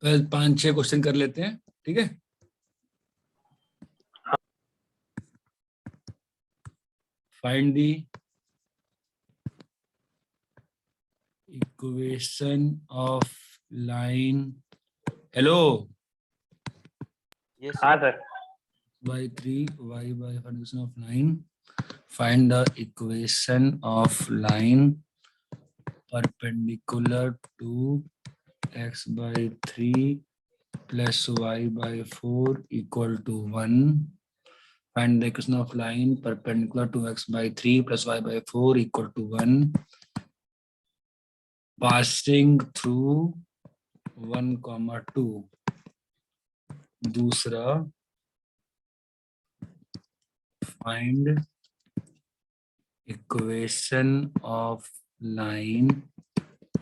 पांच छह क्वेश्चन कर लेते हैं, ठीक है। Find the equation of line. Hello. Yes हाँ sir. Sir. by 3 y by function of line. Find the equation of line perpendicular to x by 3 plus y by 4 equal to 1. Find the equation of line perpendicular to x by 3 plus y by 4 equal to 1. Passing through 1, 2. दूसरा, find equation of line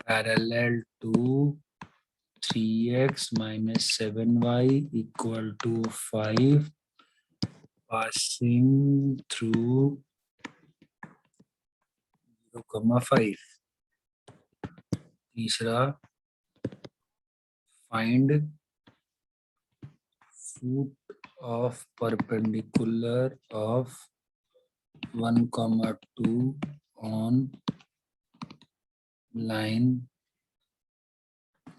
parallel to 3x minus 7y equal to 5 passing through 0, 5. तीसरा, find foot of perpendicular of 1, 2 on line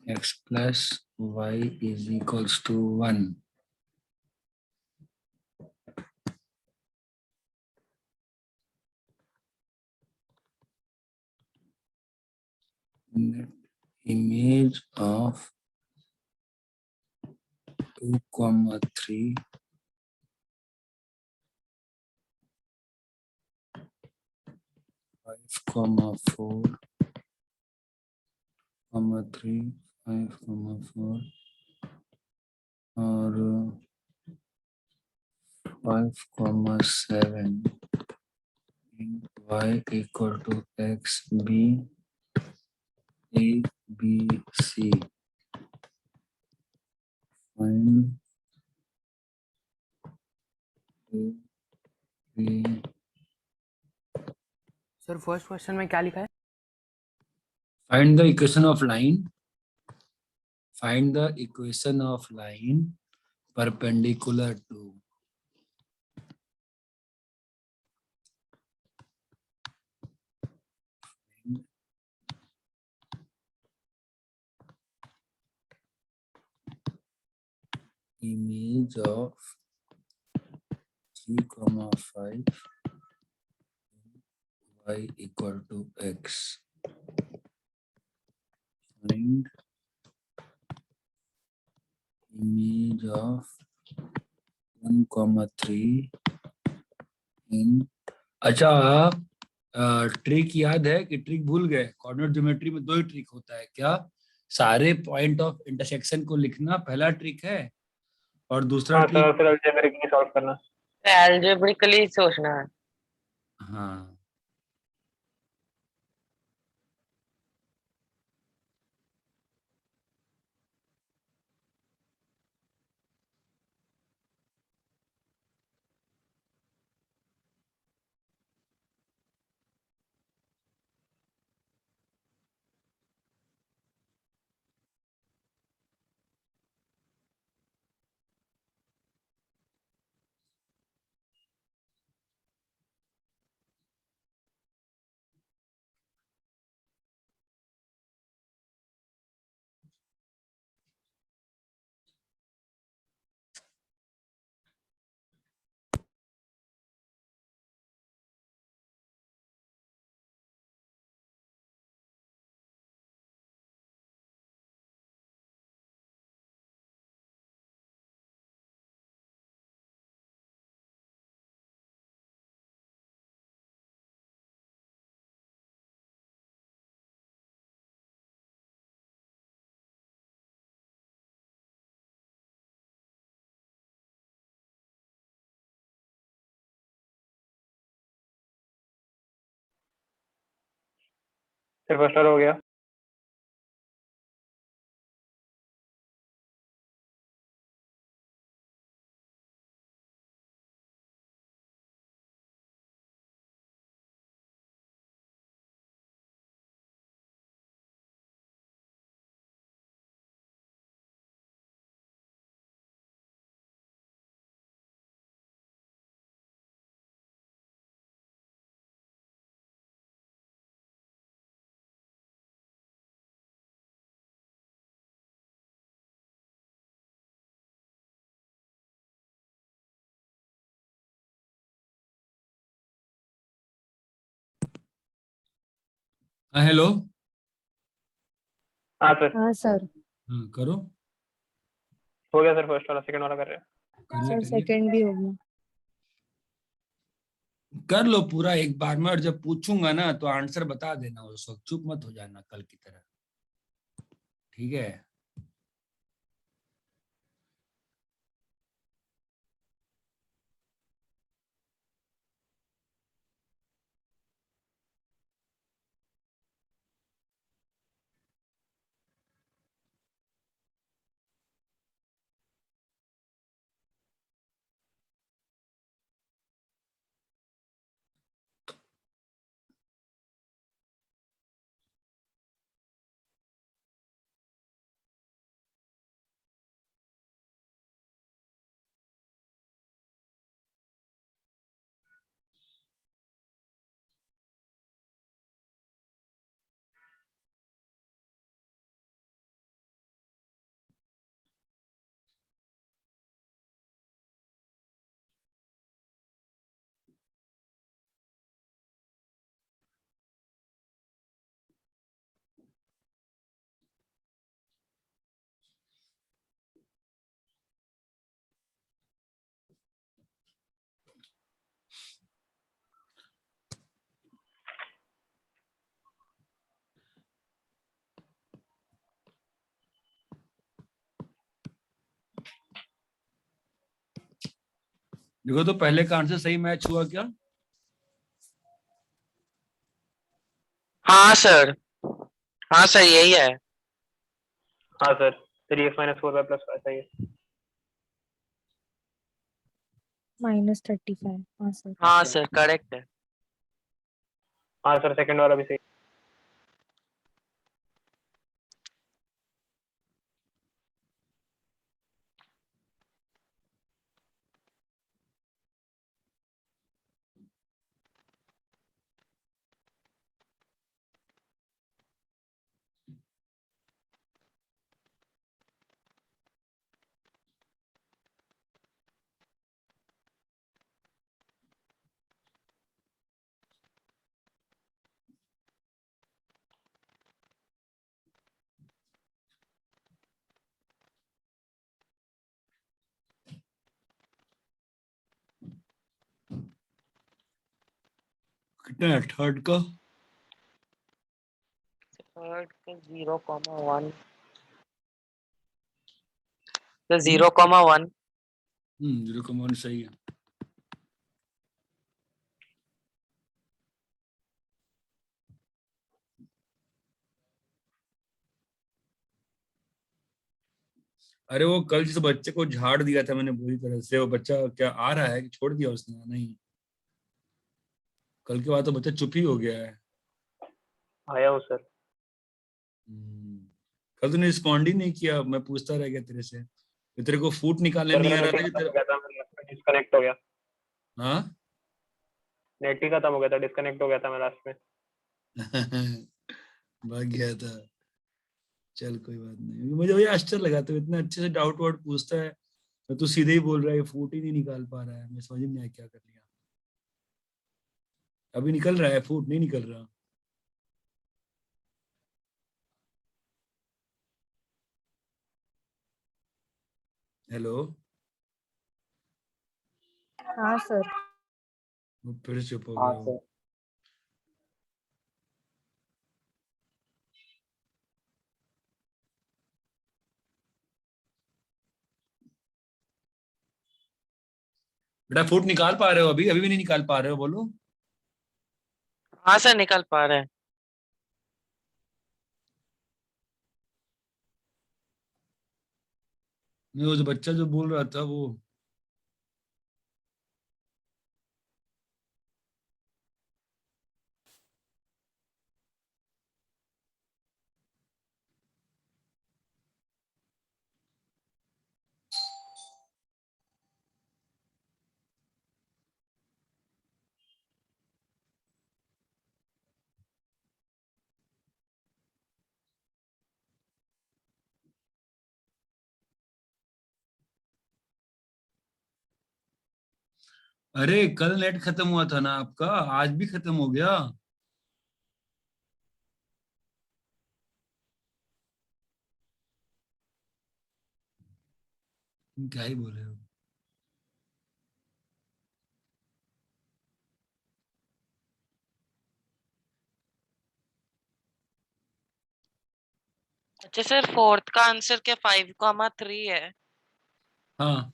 x plus y is equals to 1. Net image of 2, 3, 5, 4, 3, 5, 4 और 5, 7 y equal to x b a b c. Find a b. Sir first question में क्या लिखा है? Find the equation of line. Find the equation of line perpendicular to image of 3, 5 y equal to x. Find image of 1, 3 in. अच्छा, trick याद है कि trick भूल गए? कोऑर्डिनेट ज्योमेट्री में दो ही ट्रिक होता है क्या? सारे पॉइंट ऑफ इंटरसेक्शन को लिखना पहला ट्रिक है, और दूसरा हाँ ट्रिक, सर, फिर अलजेब्रिकली सॉल्व करना। एल्जेब्रिकली सोचना है। हाँ, फिर फर्स्ट हो गया। हेलो। हाँ सर, हाँ सर। हाँ करो, हो गया सर। फर्स्ट वाला, सेकंड वाला कर रहे हैं। करिए सर करिए, सेकंड भी हो गया। कर लो पूरा एक बार में, और जब पूछूंगा ना तो आंसर बता देना उस वक्त, चुप मत हो जाना कल की तरह, ठीक है। देखो तो पहले का आंसर सही मैच हुआ क्या? हाँ सर, हाँ सर यही है। हाँ सर, 3x-4y + 5 सही है। -35। हाँ सर। हाँ सर करेक्ट है। हाँ सर, सेकंड वाला भी सही। कितना है थर्ड का? थर्ड का 0,1, तो 0,1। 0,1 सही है। अरे वो कल जिस बच्चे को झाड़ दिया था मैंने बुरी तरह से, वो बच्चा क्या आ रहा है कि छोड़ दिया उसने? नहीं, कल के बाद तो बच्चा चुप ही हो गया है। आया हूँ सर। कल तूने रिस्पॉन्ड ही नहीं किया, मैं पूछता रह गया तेरे से, कि तेरे को फूट निकालने सर नहीं मेरा आ रहा नेट ही था कि खत्म तेरा। हो गया था, मैं लास्ट में डिस्कनेक्ट हो गया। हाँ। नेट ही खत्म हो गया था, डिस्कनेक्ट हो गया था मैं लास्ट में। भाग गया था। चल कोई बात नहीं, मुझे वही आश्चर्य लगा, तो इतना अच्छे से डाउट वाउट पूछता है, तो तू सीधे ही बोल रहा है फूट ही नहीं निकाल पा रहा है। मैं समझ में नहीं आया क्या कर लिया। अभी निकल रहा है फूट, नहीं निकल रहा? हेलो। हाँ सर। वो फिर चुप हो हाँ गया वो। सर। बेटा फूट निकाल पा रहे हो? अभी अभी भी नहीं निकाल पा रहे हो, बोलो। हाँ सर निकल पा रहे हैं। नहीं, वो जो बच्चा जो बोल रहा था वो। अरे कल नेट खत्म हुआ था ना आपका, आज भी खत्म हो गया? तुम क्या ही बोल रहे हो? अच्छा सर, फोर्थ का आंसर क्या 5,3 है? हाँ,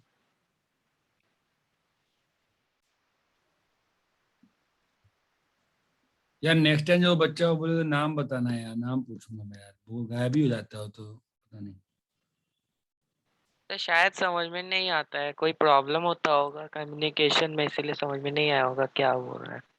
यार नेक्स्ट टाइम जो बच्चा हो बोले तो नाम बताना है यार, नाम पूछूंगा मैं यार, वो गायब ही हो जाता हो तो पता नहीं। तो शायद समझ में नहीं आता है, कोई प्रॉब्लम होता होगा कम्युनिकेशन में, इसीलिए समझ में नहीं आया होगा क्या बोल रहा है।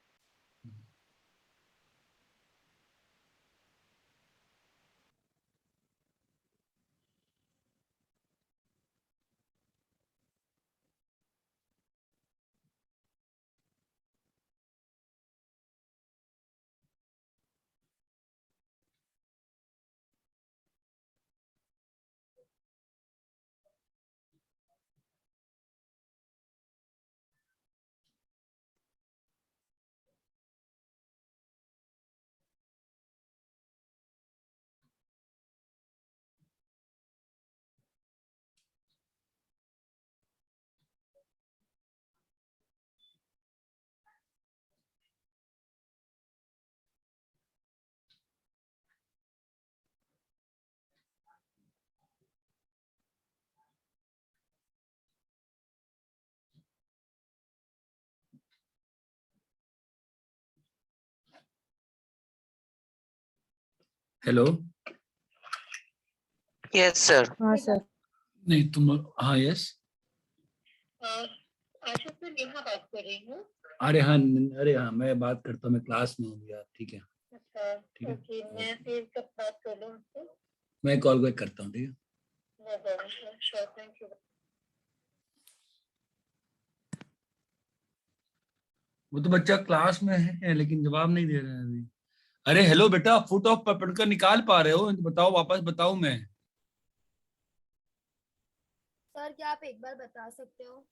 हेलो। Yes sir. हाँ सर। नहीं तुम, हाँ यस। आशा सर यहाँ बात कर रही हूँ। अरे हाँ, अरे हाँ, मैं बात करता हूँ, मैं क्लास में हूँ यार, ठीक है। अच्छा, ठीक है, ओके, मैं फिर कब बात कर लूँ आपसे? मैं कॉल बैक करता हूँ, ठीक है। No problem sir, sure, thank you. वो तो बच्चा क्लास में है लेकिन जवाब नहीं दे रहा है अभी। अरे हेलो बेटा, फुट ऑफ पकड़ निकाल पा रहे हो तो बताओ, वापस बताओ मैं। सर क्या आप एक बार बता सकते हो?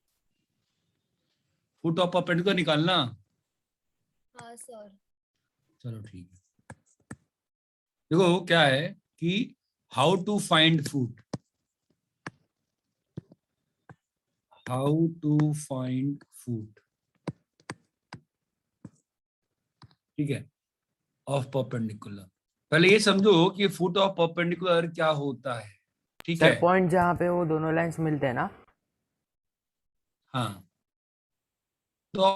फुट ऑफ परपेंडिकुलर निकालना। हाँ सर। चलो ठीक है। देखो क्या है कि how to find foot, how to find foot, ठीक है, ऑफ परपेंडिकुलर। पहले ये समझो कि फुट ऑफ परपेंडिकुलर क्या होता है, ठीक सर है। पॉइंट जहाँ पे वो दोनों लाइंस मिलते हैं ना। हाँ, तो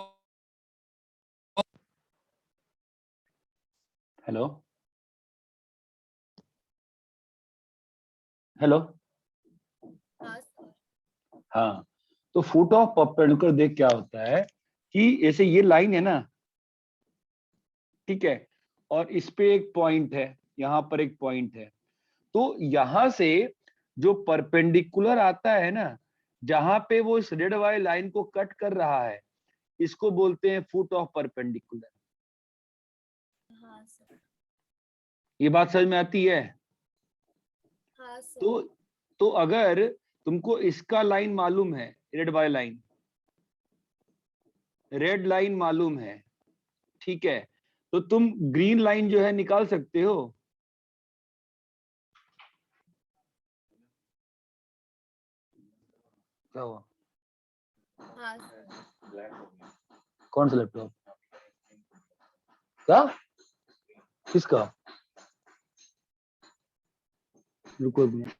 हेलो, हेलो। हाँ सर। हाँ, तो फुट ऑफ परपेंडिकुलर देख क्या होता है कि ऐसे ये लाइन है ना, ठीक है, और इस पे एक पॉइंट है, यहां पर एक पॉइंट है। तो यहां से जो परपेंडिकुलर आता है ना, जहां पे वो इस रेड वाली लाइन को कट कर रहा है, इसको बोलते हैं फुट ऑफ परपेंडिकुलर। हाँ सर। ये बात समझ में आती है? हाँ सर। तो तो अगर तुमको इसका लाइन मालूम है, रेड वाली लाइन, रेड लाइन मालूम है, ठीक है, तो तुम ग्रीन लाइन जो है निकाल सकते हो। क्या हुआ? हाँ सर। कौन सा लैपटॉप? क्या? किसका? रुको एक मिनट।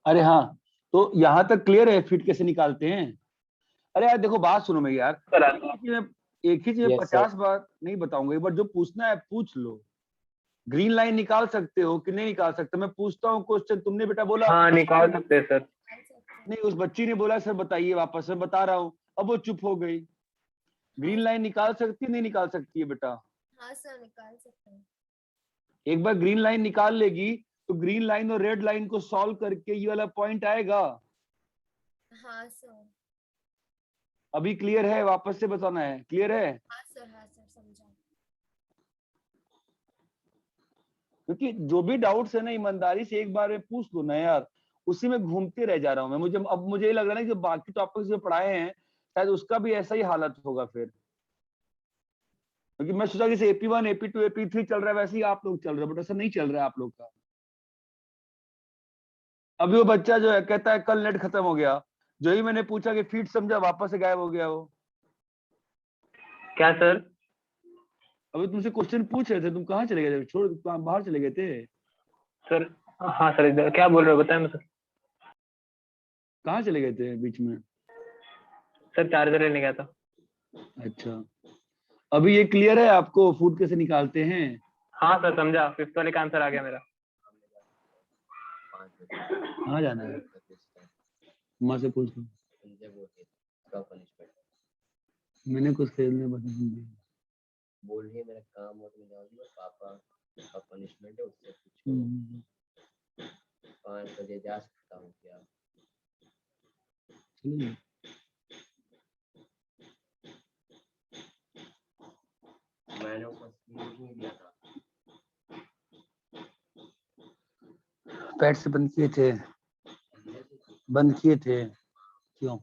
अरे हाँ, तो यहाँ तक क्लियर है फिट कैसे निकालते हैं? अरे यार देखो, बात सुनो मेरी यार, सर एक ही चीज Yes, sir. 50 बार नहीं बताऊंगा, एक बार जो पूछना है पूछ लो। ग्रीन लाइन निकाल सकते हो कि नहीं निकाल सकते? मैं पूछता हूँ क्वेश्चन, तुमने बेटा बोला हाँ निकाल सकते हैं सर। निकाल सकते हैं। नहीं, उस बच्ची ने बोला सर बताइए वापस, मैं बता रहा हूँ, अब वो चुप हो गई। ग्रीन लाइन निकाल सकती है नहीं निकाल सकती है बेटा? हाँ सर निकाल सकते हैं। एक बार ग्रीन लाइन निकाल लेगी तो ग्रीन लाइन और रेड लाइन को सॉल्व करके ये वाला पॉइंट आएगा। हाँ सर। अभी क्लियर है? वापस से बताना है, क्लियर है? हाँ सर समझा। क्योंकि जो भी डाउट्स है ना, ईमानदारी से एक बार में पूछ लो ना यार, उसी में घूमते रह जा रहा हूं मैं। मुझे अब मुझे ये लग रहा है कि जो बाकी टॉपिक्स जो पढ़ाए हैं शायद उसका भी ऐसा ही हालत होगा फिर। क्योंकि मैं सोचा जैसे AP1 AP2 AP3 चल रहा है वैसे ही आप लोग चल रहे हो, बट ऐसा नहीं चल रहा है आप लोग का। अभी वो बच्चा जो है कहता है कल नेट खत्म हो गया, जो ही मैंने पूछा कि फीट समझा, वापस से गायब हो गया वो। क्या सर? अभी तुमसे क्वेश्चन पूछ रहे थे, तुम कहाँ चले गए थे? छोड़, तुम बाहर चले गए थे? सर हाँ सर, इधर क्या बोल रहे हो बताएं ना सर। कहाँ चले गए थे बीच में? सर चार्जर लेने गया था। अच्छा, अभी ये क्लियर है आपको फूड कैसे निकालते हैं? हाँ सर समझा, फिफ्थ वाले का आंसर आ गया मेरा। कहाँ जाना है? माँ से पूछ लो, मैंने कुछ खरीदने बता दिया। बोल रही है मेरा काम हो तो मैं जाऊंगी, बस पापा का पनिशमेंट है उससे कुछ हम्म, 5 बजे जा सकता हूँ क्या? चलिए। मैंने ऊपर स्लीव नहीं दिया था। पैड से बंद किए थे, बंद किए थे क्यों?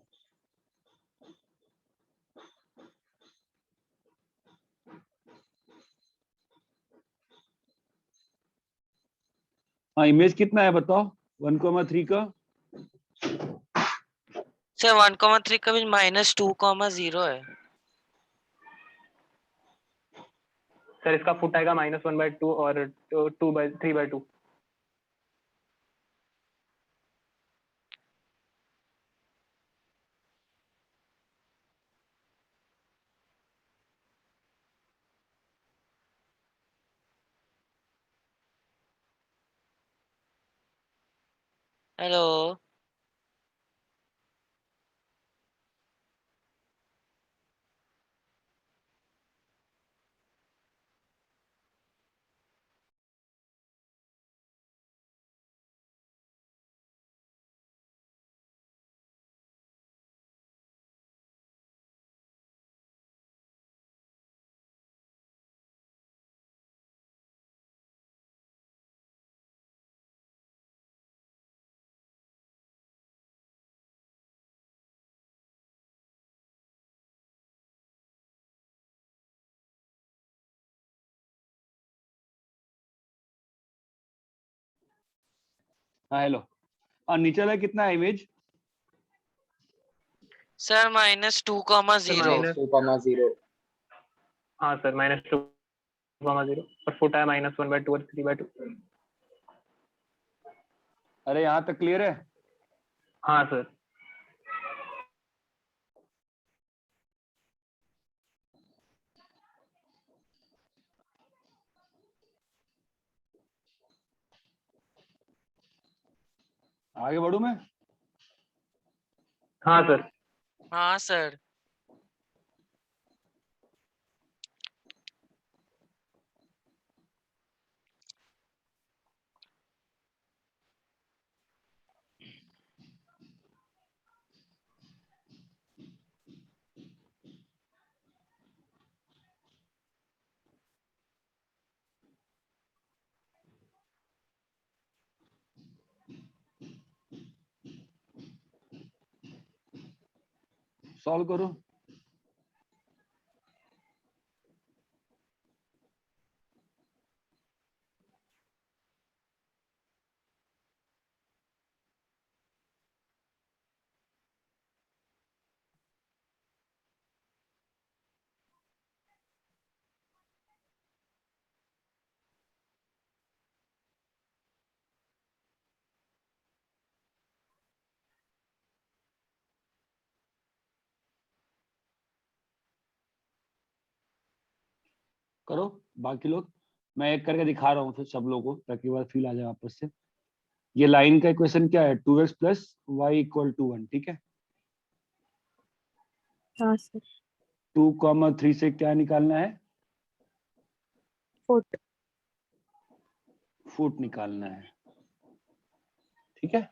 हाँ, इमेज कितना है बताओ 1,3 का? सर 1,3 का भी -2,0 है। सर इसका फुट आएगा -1/2 और 3/2। हेलो। हाँ हेलो। हाँ, नीचे वाला कितना है इमेज? सर -2,0। माइनस 2,0। हाँ सर -2,0 और फुट है -1/2 और 3/2। अरे यहाँ तक क्लियर है? हाँ सर। आगे बढ़ू मैं? हाँ सर। हाँ सर। सॉल्व करो। करो बाकी लोग, मैं एक करके दिखा रहा हूँ फिर सब लोगों को, ताकि बार फील आ जाए वापस से। ये लाइन का इक्वेशन क्या है, 2x plus Y equal to 1, ठीक है। हाँ सर। 2,3 से क्या निकालना है, फुट। फुट निकालना है, ठीक है।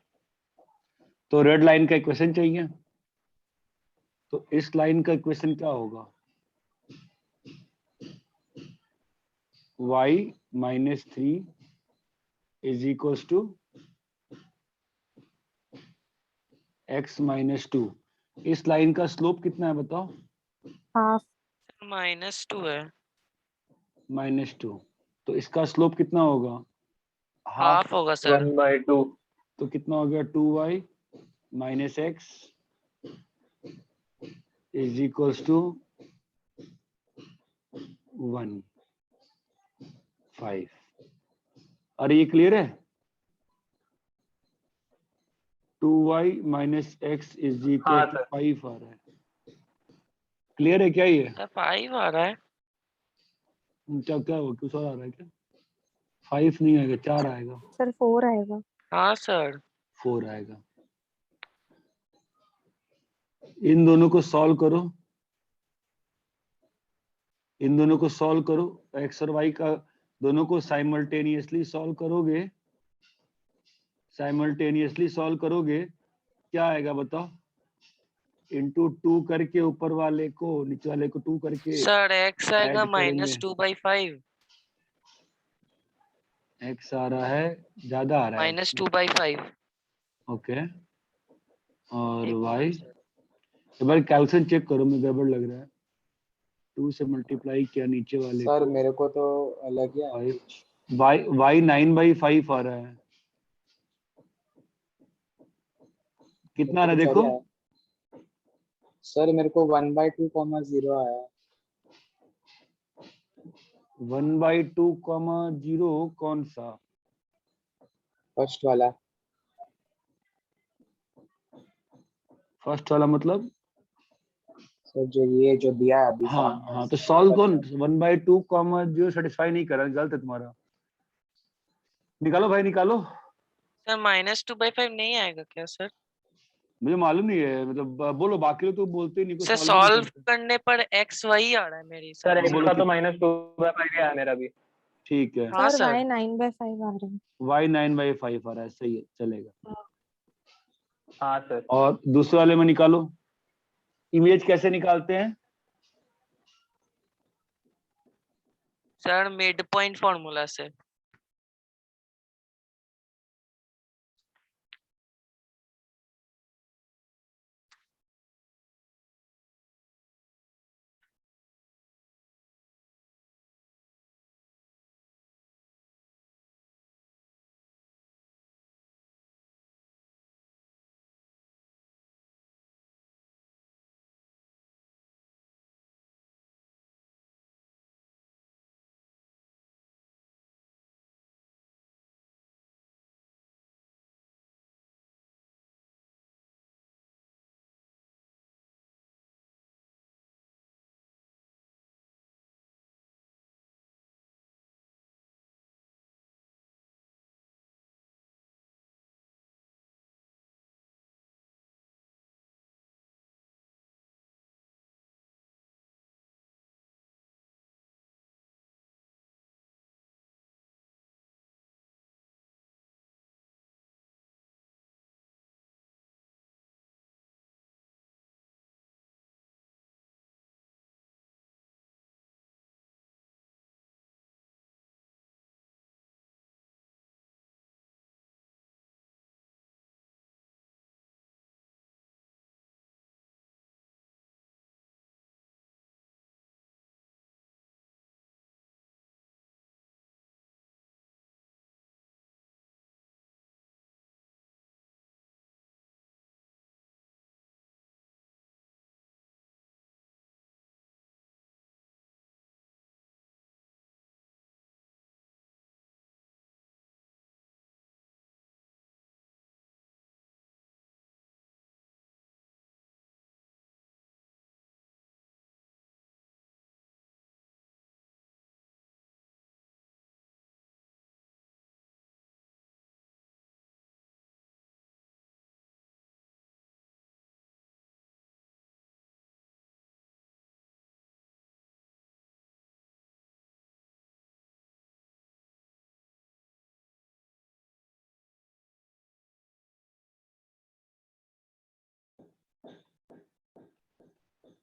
तो रेड लाइन का इक्वेशन चाहिए, तो इस लाइन का इक्वेशन क्या होगा, y minus 3 is equal to x minus 2। इस लाइन का स्लोप कितना है बताओ, हाफ। -2 है। -2। तो इसका स्लोप कितना होगा, हाफ। हाफ होगा सर। 1/2। तो कितना हो गया, 2y minus x is equals to 1/5। अरे ये क्लियर है, 2y minus x is equal हाँ टू सर। 5 आ रहा है। क्लियर है क्या ये, सर 5 आ रहा है। क्या क्या हो, कुछ और आ रहा है क्या, 5 नहीं आएगा, 4 आएगा, सर 4 आएगा। हाँ सर। 4 आएगा। इन दोनों को सॉल्व करो, इन दोनों को सॉल्व करो, एक्स और वाई का दोनों को साइमल्टेनियसली सॉल्व करोगे, साइमल्टेनियसली सॉल्व करोगे क्या आएगा बताओ, इंटू 2 करके ऊपर वाले को नीचे वाले को 2 करके सर x आएगा ऐड करेंगे। -2/5। एक्स आ रहा है, ज्यादा आ रहा है, -2/5। ओके। और एक वाई, मिनट सर। एक बार कैलकुलेशन चेक करो, मुझे गड़बड़ लग रहा है। 2 से मल्टीप्लाई किया नीचे वाले सर को, मेरे को तो अलग ही आया 5, कुछ। वाई 9/5 आ रहा है, कितना आ रहा है कुछ और देखो, ही आया। सर मेरे को 1/2, 0 आया। 1/2, 0 कौन सा, फर्स्ट वाला। फर्स्ट वाला मतलब, सर जो ये जो दिया है अभी हाँ सामने हाँ, तो इसमें सॉल्व कौन, फर्स्ट। 1/2, 0 सेटिस्फाई नहीं कर रहा, गलत है तुम्हारा, निकालो भाई निकालो। सर -2/5 नहीं आएगा क्या सर? मुझे मालूम नहीं है, मतलब बोलो, बाकी लोग तो बोलते ही नहीं, कोई सर सॉल्व ही नहीं सॉल्व करते। करने पर x वही आ रहा है मेरे सर हिसाब हाँ x से। बोलो का तो कितना, -2/5 ही आया मेरा भी। ठीक है, हाँ सर सर। y 9/5 आ रहे हैं। y 9/5 आ रहा है, सही है, चलेगा। हाँ सर। और दूसरे वाले में निकालो, इमेज कैसे निकालते हैं, सर मिड पॉइंट फॉर्मूला से।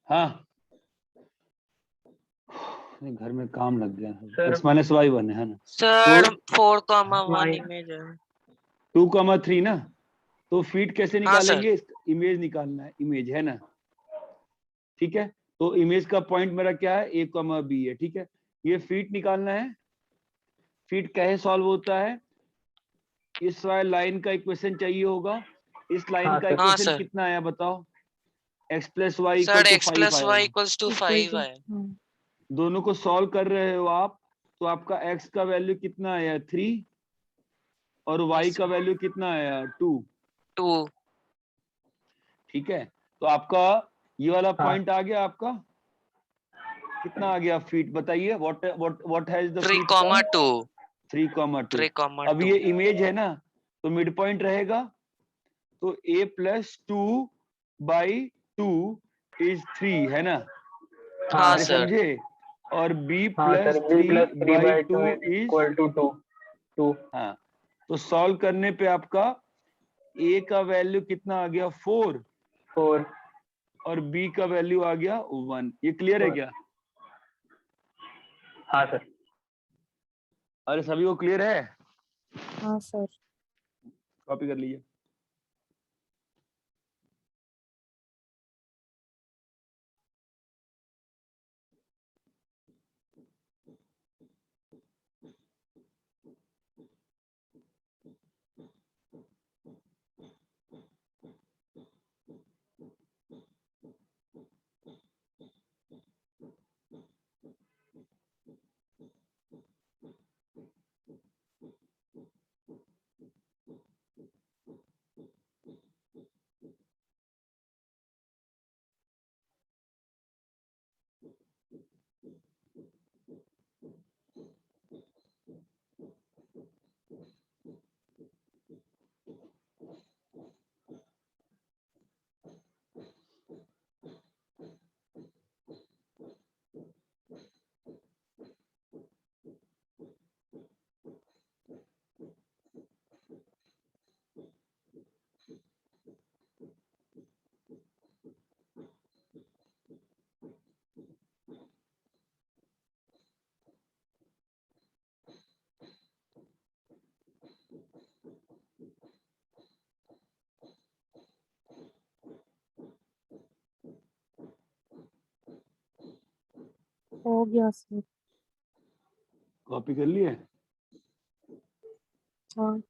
हाँ नहीं, घर में काम लग गया। Sir- x-y1 है ना, सर 4,1 Nine. इमेज है। 2,3 ना, तो फीट कैसे हाँ, सर। निकालेंगे? इमेज निकालना है, इमेज है ना, ठीक है। तो इमेज का पॉइंट मेरा क्या है, a, b है, ठीक है। ये फीट निकालना है। फीट कैसे सॉल्व होता है? इस वाले लाइन का इक्वेशन चाहिए होगा। इस लाइन हाँ, का सर। हाँ, इक्वेशन सर। कितना आया बताओ? x + y सर = x 5 + आया। y = 5 है। दोनों को सॉल्व कर रहे हो आप, तो आपका x का वैल्यू कितना आया? 3, और y Yes, का sir. वैल्यू कितना आया? 2। 2। ठीक है, तो आपका ये वाला हाँ। पॉइंट आ गया। आपका कितना आ गया फीट बताइए? व्हाट हैज द 3, फीट कम? 2। 3,2। 3, अब 2। ये इमेज है ना, तो मिड पॉइंट रहेगा, तो a + 2/2 = 3 है ना, हाँ, अरे सर। समझे? और b हाँ, sir. + B plus 3/2 3/2 is, equal to 2. 2. हाँ, तो सॉल्व करने पे आपका a का वैल्यू कितना आ गया? 4, 4. और b का वैल्यू आ गया 1। ये क्लियर है क्या? हाँ, सर. अरे सभी को क्लियर है? हाँ सर। कॉपी कर लीजिए। हो गया सर। कॉपी कर लिए? हाँ।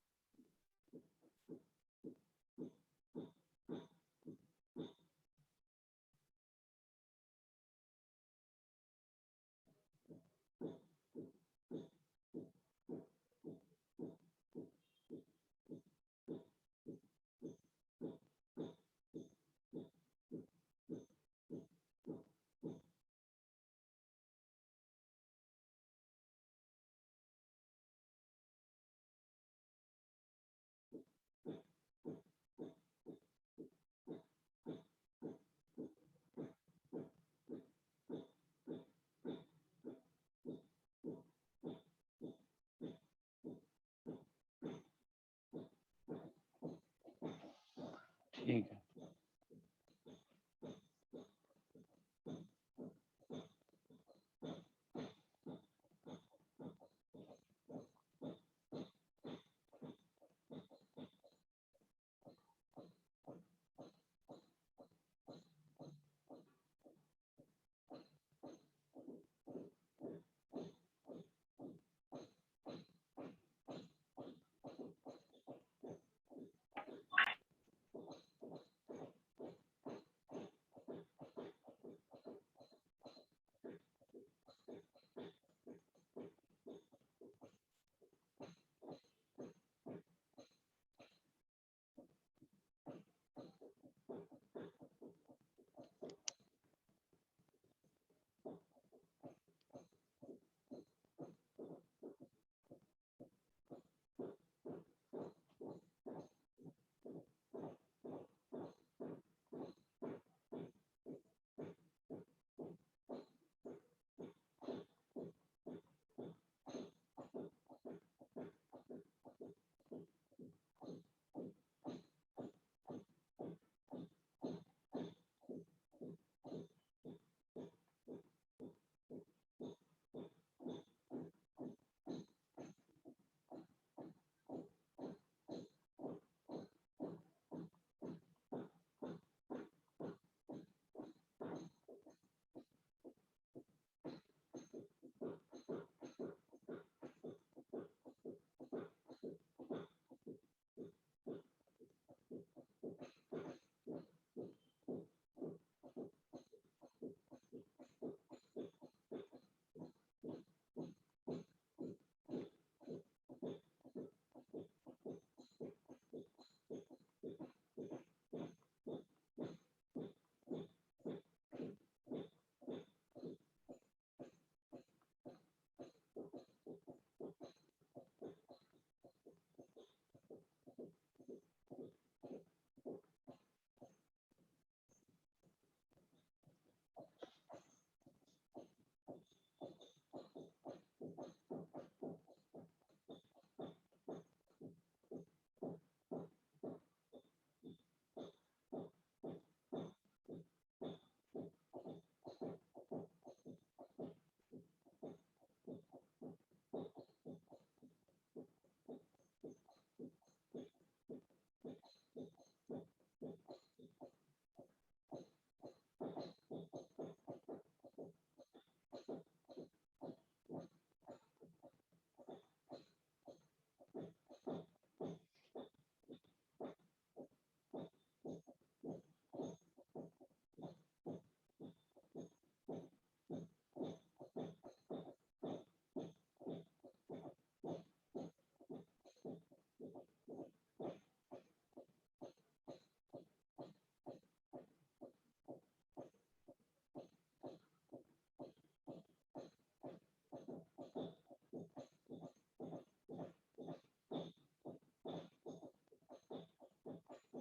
ठीक है।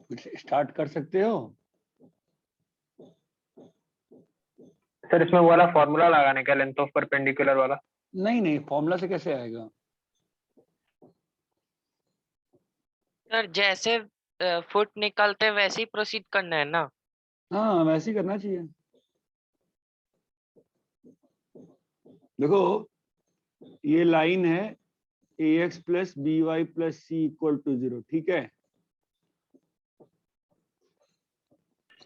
स्टार्ट कर सकते हो? सर इसमें वो वाला फॉर्मूला लगाने का लेंथ ऑफ परपेंडिकुलर वाला। नहीं नहीं, फॉर्मूला से कैसे आएगा? सर जैसे फुट निकालते हैं वैसे ही प्रोसीड करना है ना? हाँ वैसे ही करना चाहिए। देखो ये लाइन है ax plus B Y plus C equal to 0, ठीक है?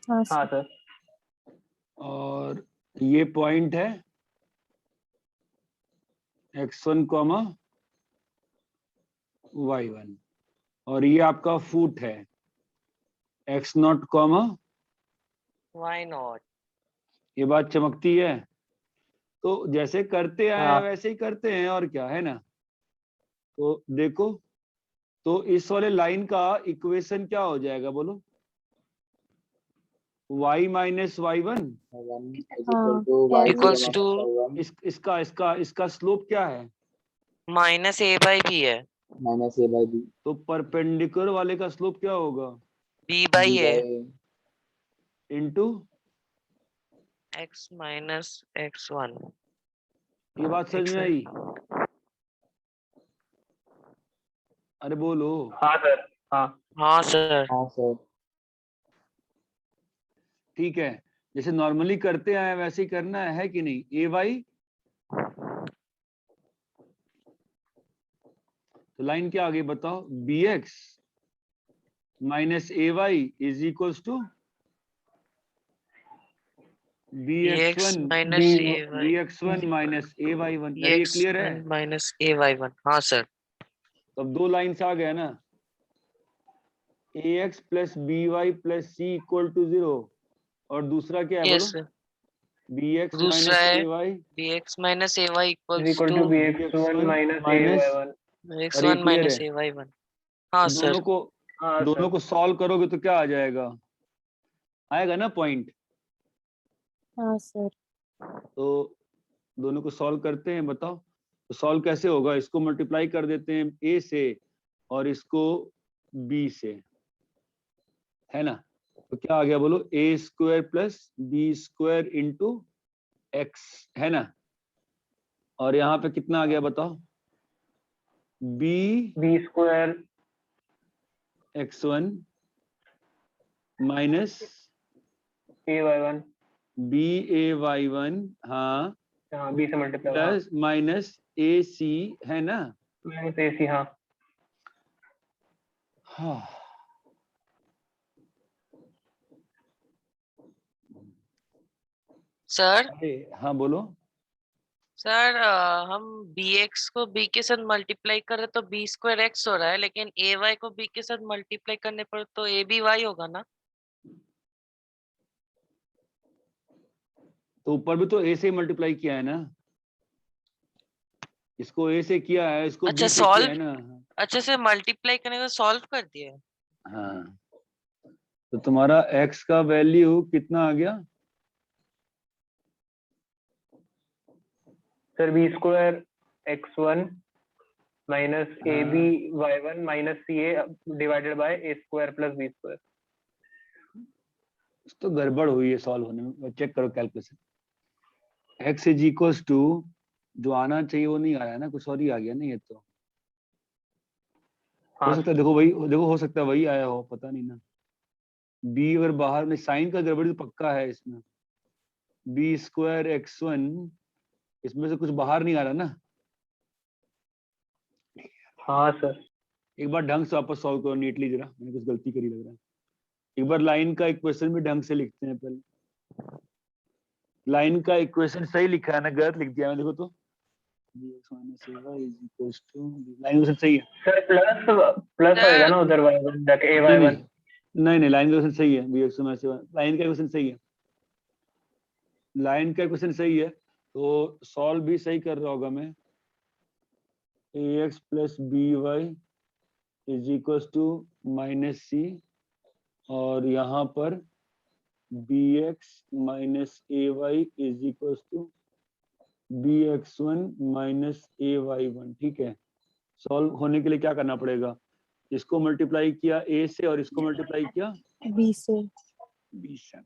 हाँ हाँ सर। सर। और ये पॉइंट है x1 कॉमा y1 और ये आपका फुट है x0 कॉमा। Why not? ये बात चमकती है। तो जैसे करते आए हैं हाँ वैसे ही करते हैं, और क्या है ना। तो देखो, तो इस वाले लाइन का इक्वेशन क्या हो जाएगा बोलो? y minus y1। 1 हाँ, y इक्वल्स टू इसका स्लोप क्या है? माइनस ए बाई बी है। माइनस a by b तो परपेंडिकुलर वाले का स्लोप क्या होगा? B by b a by into x minus x1। ये बात समझ में आई? अरे बोलो। हाँ सर। हाँ हाँ सर। हाँ सर। ठीक है, जैसे नॉर्मली करते आए वैसे ही करना है कि नहीं? ए वाई, तो लाइन क्या आ गई बताओ? B x minus A Y is equals to B x x one minus A Y B x one minus A Y one. ये एक्स क्लियर है? माइनस ए वाई वन। हाँ सर। तो अब दो लाइन से आ गया ना, A x plus B Y plus C equal to 0, और दूसरा क्या है बोलो? Yes sir. बी एक्स दूसरा माइनस है ए Y B x minus A Y is equals equal to to b b x x one one minus a minus, y one. X और ये one clear minus है? ए Y one. हाँ sir. हाँ दोनों sir. को solve करोगे तो क्या आ जाएगा? आएगा ना पॉइंट? हाँ सर। तो दोनों को सॉल्व करते हैं, बताओ तो सॉल्व कैसे होगा? इसको मल्टीप्लाई कर देते हैं a से और इसको b से, है ना? तो क्या आ गया बोलो? a square plus B square into x, है ना? और यहाँ पे कितना आ गया बताओ? b B square x1 minus A Y one. B A Y one, हाँ, हाँ बी से मल्टीप्लाई। हाँ प्लस माइनस ए सी, है ना? माइनस ए सी। हाँ हाँ सर। अरे हाँ बोलो। सर हम बी एक्स को बी के साथ मल्टीप्लाई करें तो बी स्क्वायर एक्स हो रहा है, लेकिन ए वाई को बी के साथ मल्टीप्लाई करने पर तो ए बी वाई होगा ना? तो ऊपर भी तो a से मल्टीप्लाई किया है ना, इसको a से किया है, इसको अच्छा b से किया है सॉल्व। ना। अच्छा से मल्टीप्लाई करने का सॉल्व कर दिया। हाँ, तो तुम्हारा x का वैल्यू कितना आ गया? Sir B square X one minus ए बी हाँ, Y one minus C A divided by A square plus B square. तो गड़बड़ हुई है सॉल्व होने में, चेक करो calculation. x is equals to, जो आना चाहिए वो नहीं आया ना, कुछ और ही आ गया ना ये तो। हो हाँ सकता है, देखो वही, देखो हो सकता है वही आया हो, पता नहीं ना। b अगर बाहर में, साइन का गड़बड़ी तो पक्का है इसमें। बी स्क्वायर एक्स वन, इसमें से कुछ बाहर नहीं आ रहा ना। हाँ सर। एक बार ढंग से वापस सॉल्व करो नीटली, जरा मैंने कुछ गलती करी लग रहा है। एक बार लाइन का इक्वेशन भी ढंग से लिखते हैं पहले। लाइन का इक्वेशन सही लिखा है ना, गलत लिख दिया मैं? देखो तो लाइन इक्वेशन सही है। सर प्लस प्लस होएगा ना उधर वाई वन जाके ए वाई नहीं वन। नहीं नहीं, लाइन का इक्वेशन सही है। बी एक्स लाइन का इक्वेशन सही है, लाइन का इक्वेशन सही है। तो सॉल्व भी सही कर रहा होगा मैं। A x plus B y is equal to minus c, और यहाँ पर b x minus A Y is equal to B x one minus A Y one. ठीक है, सॉल्व होने के लिए क्या करना पड़ेगा? इसको मल्टीप्लाई किया a से और इसको मल्टीप्लाई किया B से। b से,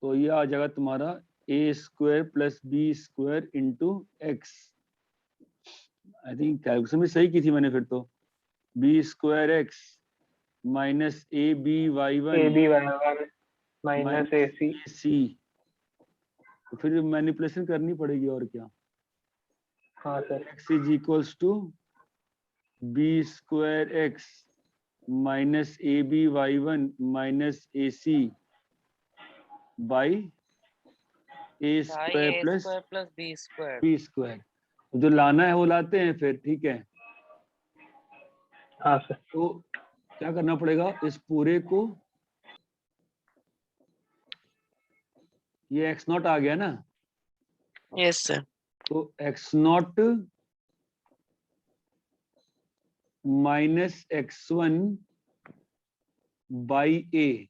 तो ये आ जाएगा तुम्हारा a square plus B square into x. I think calculation भी सही की थी मैंने फिर तो। बी स्क्वायर एक्स माइनस ए b Y one AB/1 minus AC। C, तो फिर मैनिपुलेशन करनी पड़ेगी और क्या। हाँ sir. x is equals to b square x minus A b Y one minus a c by a square A plus square plus B square। B square. जो लाना है वो लाते हैं फिर, ठीक है। हाँ सर। तो क्या करना पड़ेगा, इस पूरे को, ये x नॉट आ गया ना, Yes sir। तो x naught minus x1 by a,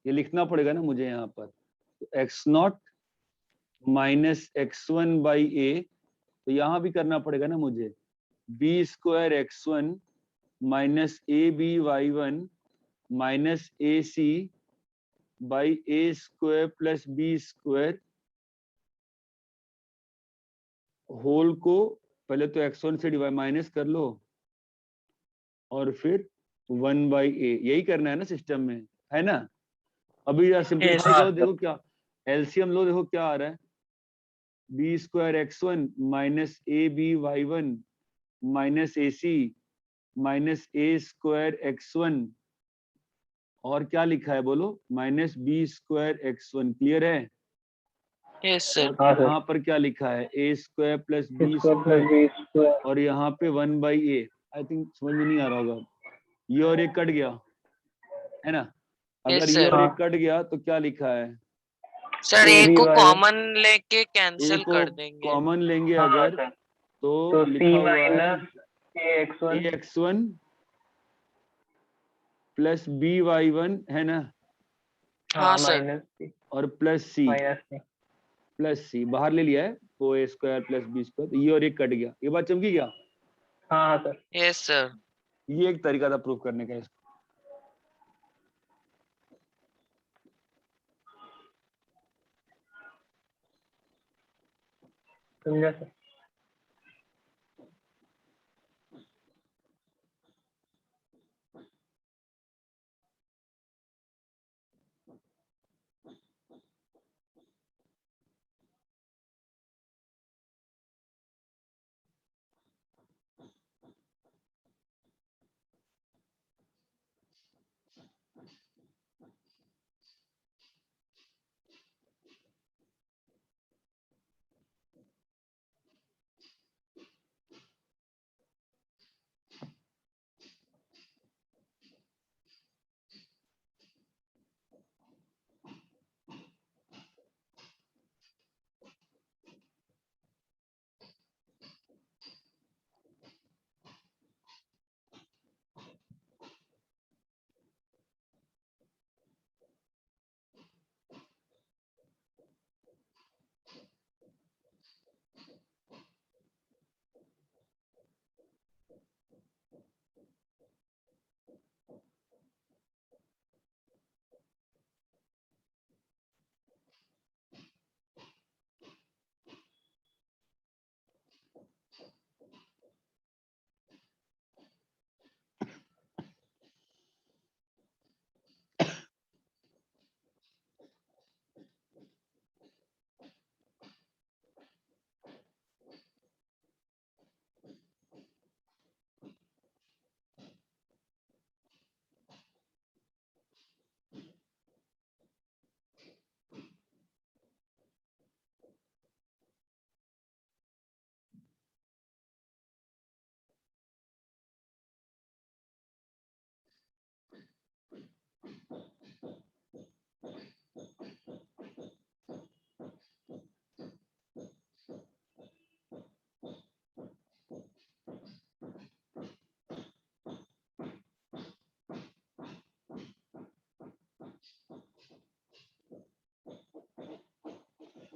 ये लिखना पड़ेगा ना मुझे यहाँ पर। तो x naught minus x1 by a, तो यहाँ भी करना पड़ेगा ना मुझे, b square x1 minus A b Y one minus a c by a square plus B square whole को पहले तो x1 से डिवाइड माइनस कर लो और फिर 1 बाई ए, यही करना है ना सिस्टम में, है ना। अभी यार सिंपलीफाई Yes, करो, देखो क्या एलसीएम लो, देखो क्या आ रहा है, b square x1 minus A b Y one minus a c minus a square x1 और क्या लिखा है बोलो, minus b square x1। Clear है। Yes sir। और हाँ सर। यहाँ पर क्या लिखा है, a square plus B square plus square, b square. और यहाँ पे 1 बाई ए। आई थिंक समझ में नहीं आ रहा होगा, ये और ये कट गया है ना। Yes अगर ये sir। और ये हाँ। कट गया तो क्या लिखा है, सर ए को AB/1 कॉमन लेके ए कैंसिल को कर देंगे। कॉमन लेंगे हाँ अगर, सर। तो तो लिखा C हुआ है minus AX1 a x1 plus B Y one, है ना, हाँ सर। माइनस C और plus c, minus C। Plus c बाहर ले लिया है, तो a square plus B square, ये और ये कट गया। ये बात चमकी क्या, हाँ हाँ सर। Yes sir। ये एक तरीका था प्रूफ करने का इसको। समझा सर।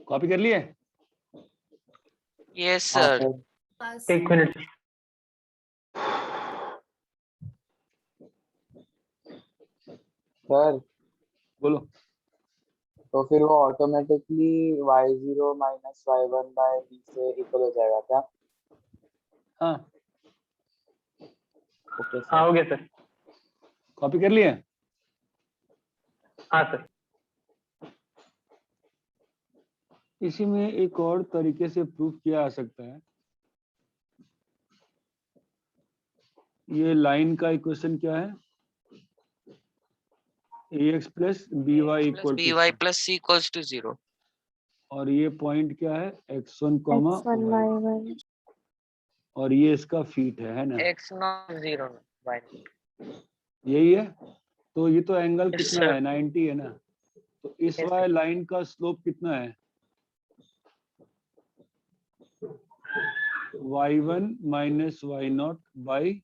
कॉपी कर लिए। Yes हाँ sir। सर। हाँ एक सर। मिनट। सर बोलो। तो फिर वो automatically y0 minus y1 by b से इक्वल हो जाएगा क्या? हाँ, ओके हाँ सर। हो गया सर। कॉपी कर लिए? हाँ सर। इसी में एक और तरीके से प्रूफ किया जा सकता है। ये लाइन का इक्वेशन क्या है? ax plus B y equal to, by plus c equals to 0. और ये पॉइंट क्या है? x1 comma x1 y, y1 और ये इसका फीट है ना? x not 0 y. यही है। तो ये तो एंगल Yes, कितना sir. है? 90 है ना? तो इस Yes, वाले लाइन का स्लोप कितना है? y1 minus y not by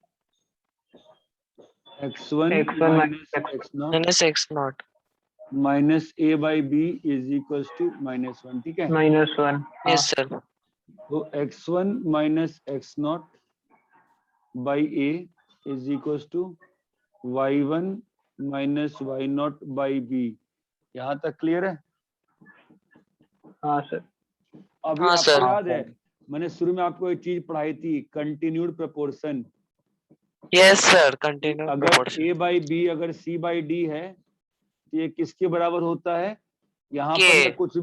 x1 x1 minus minus x not Minus x not. Minus a by b is equal to -1। ठीक है। -1। Yes, sir. तो x1 minus x not by a is equal to y1 minus y not by b. यहाँ तक clear है? हाँ sir. अभी हाँ, आपको सर। याद है मैंने शुरू में आपको एक चीज पढ़ाई थी, continued proportion. Yes, sir. Continue अगर proportion. a बाई बी अगर c बाई डी है तो ये किसके बराबर होता है? यहाँ K. पर मैं कुछ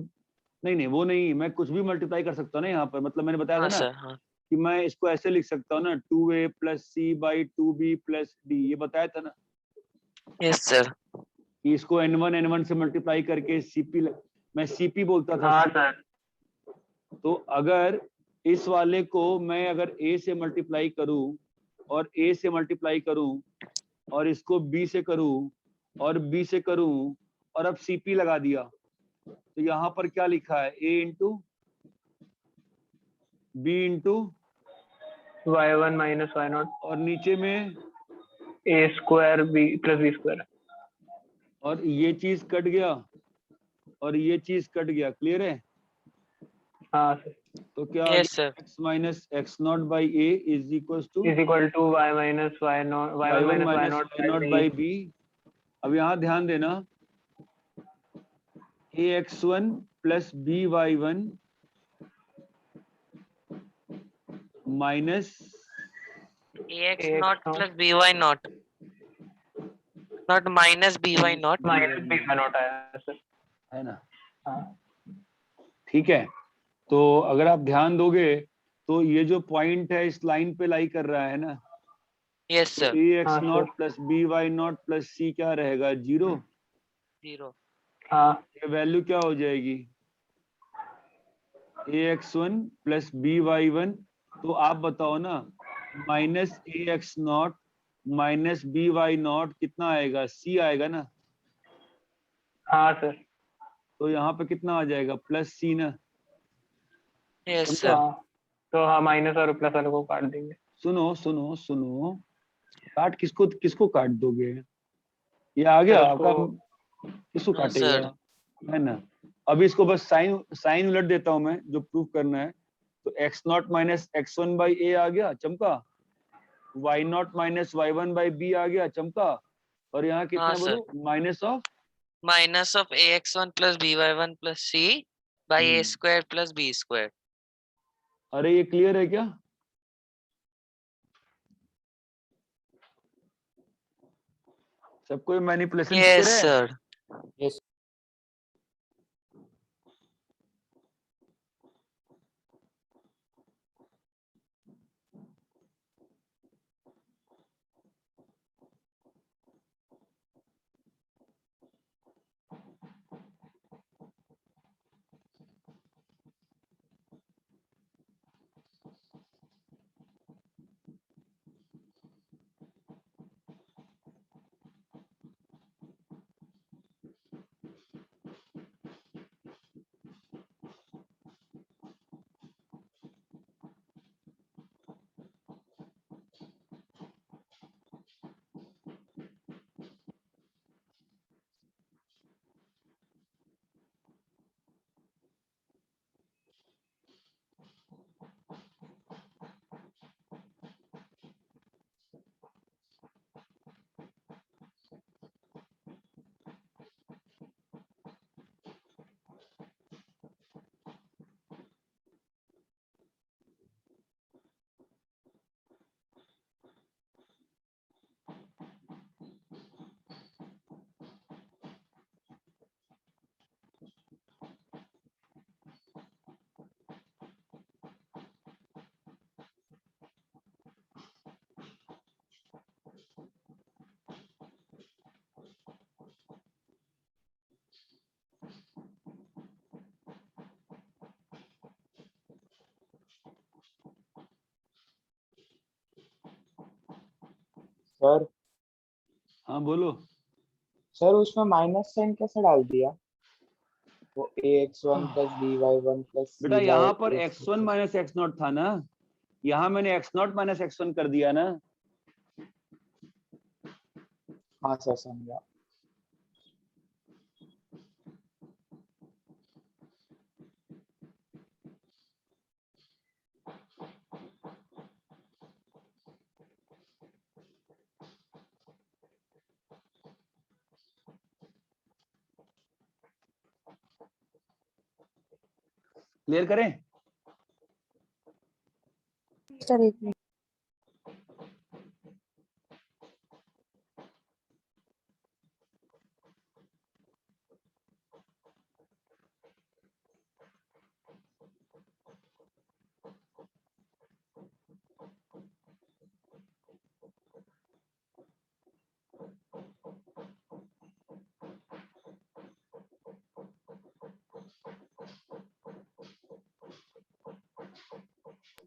नहीं, वो नहीं, मैं कुछ भी मल्टीप्लाई कर सकता हूँ ना यहाँ पर। मतलब मैंने बताया था हाँ ना सर, हाँ. कि मैं इसको ऐसे लिख सकता हूँ ना, 2a plus c by 2b plus d, ये बताया था ना Yes, sir. कि इसको n1 से मल्टीप्लाई करके cp, मैं cp बोलता था। हाँ सर। तो अगर इस वाले को मैं अगर a से मल्टीप्लाई करूं और a से मल्टीप्लाई करूं और इसको b से करूं और b से करूं और अब cp लगा दिया, तो यहाँ पर क्या लिखा है? a into b into, y1 minus y0 और नीचे में, a square b plus b square। और ये चीज कट गया और ये चीज कट गया। क्लियर है? हाँ सर। तो क्या आ Yes, गया? sir. x minus x not by A is equal to is equal to y minus y0 y1 y1 minus minus y0 Y not by B. अब यहाँ ध्यान देना, ax1 plus B Y one minus ax ax not naught plus by not. Not minus by not. minus b by naught आया sir. है ना? हाँ ठीक है। तो अगर आप ध्यान दोगे तो ये जो पॉइंट है इस लाइन पे लाई कर रहा है ना, Yes, तो sir. ए एक्स हाँ naught sir. Plus B y naught plus c क्या रहेगा? 0। 0. हाँ ये वैल्यू क्या हो जाएगी? ax1 plus B Y one. तो आप बताओ ना, minus a x not minus b y not कितना आएगा? c आएगा ना? हाँ सर। तो यहाँ पे कितना आ जाएगा? प्लस c ना? Yes, समझा? sir. हाँ तो हाँ माइनस और प्लस वाले को काट देंगे। सुनो सुनो सुनो, काट किसको किसको काट दोगे? ये आ गया सर आपका, उसको किसको हाँ, काटेगा? सर. है ना? अभी इसको बस साइन साइन उलट देता हूं मैं, जो प्रूफ करना है। तो x not minus x one by a आ गया, चमका। Y naught minus y one by b आ गया, चमका। और यहाँ हाँ, कितना सर. बोलो? Minus of, Minus of ax1 plus by1 plus c by a square plus b square. अरे ये क्लियर है क्या? सबको मैनिपुलेशन Yes, क्लियर है? sir. सर हाँ बोलो। सर उसमें माइनस साइन कैसे डाल दिया? वो ax1 plus by1 plus बेटा c यहाँ by पर ax x1 minus x not था ना, यहाँ मैंने x0 माइनस x1 कर दिया ना। हाँ सर समझा। क्लियर करें? सर एक मिनट।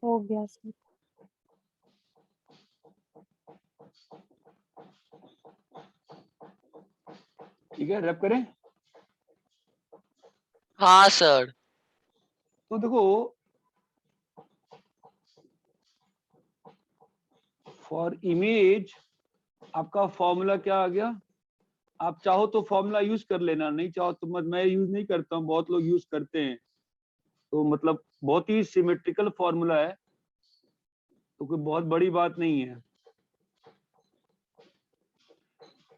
हो गया सर। ठीक है, रैप करें। हाँ सर। तो देखो फॉर इमेज आपका फॉर्मूला क्या आ गया? आप चाहो तो फॉर्मूला यूज कर लेना, नहीं चाहो तो मत। मैं यूज नहीं करता हूँ, बहुत लोग यूज करते हैं। तो मतलब बहुत ही सिमेट्रिकल फॉर्मूला है, तो कोई बहुत बड़ी बात नहीं है।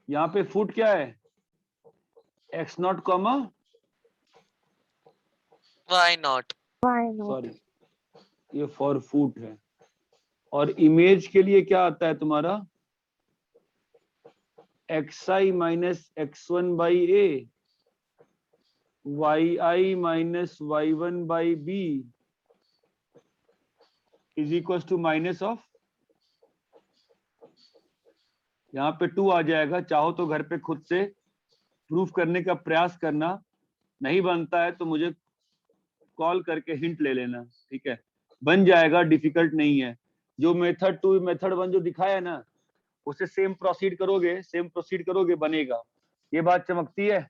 यहाँ पे फुट क्या है? x0 comma y not. Y not. Sorry, ये फॉर फुट है। और इमेज के लिए क्या आता है तुम्हारा? xi minus x1 by a, yi minus y1 by b is equal to minus of, यहाँ पे 2 आ जाएगा। चाहो तो घर पे खुद से प्रूफ करने का प्रयास करना, नहीं बनता है तो मुझे कॉल करके हिंट ले लेना, ठीक है? बन जाएगा, डिफिकल्ट नहीं है। जो मेथड 2 मेथड 1 जो दिखाया ना, उसे सेम प्रोसीड करोगे बनेगा। ये बात चमकती है।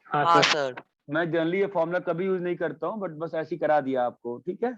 हाँ हाँ सर। सर। मैं जनरली ये फॉर्मूला कभी यूज नहीं करता हूँ, बट बस ऐसे ही करा दिया आपको, ठीक है?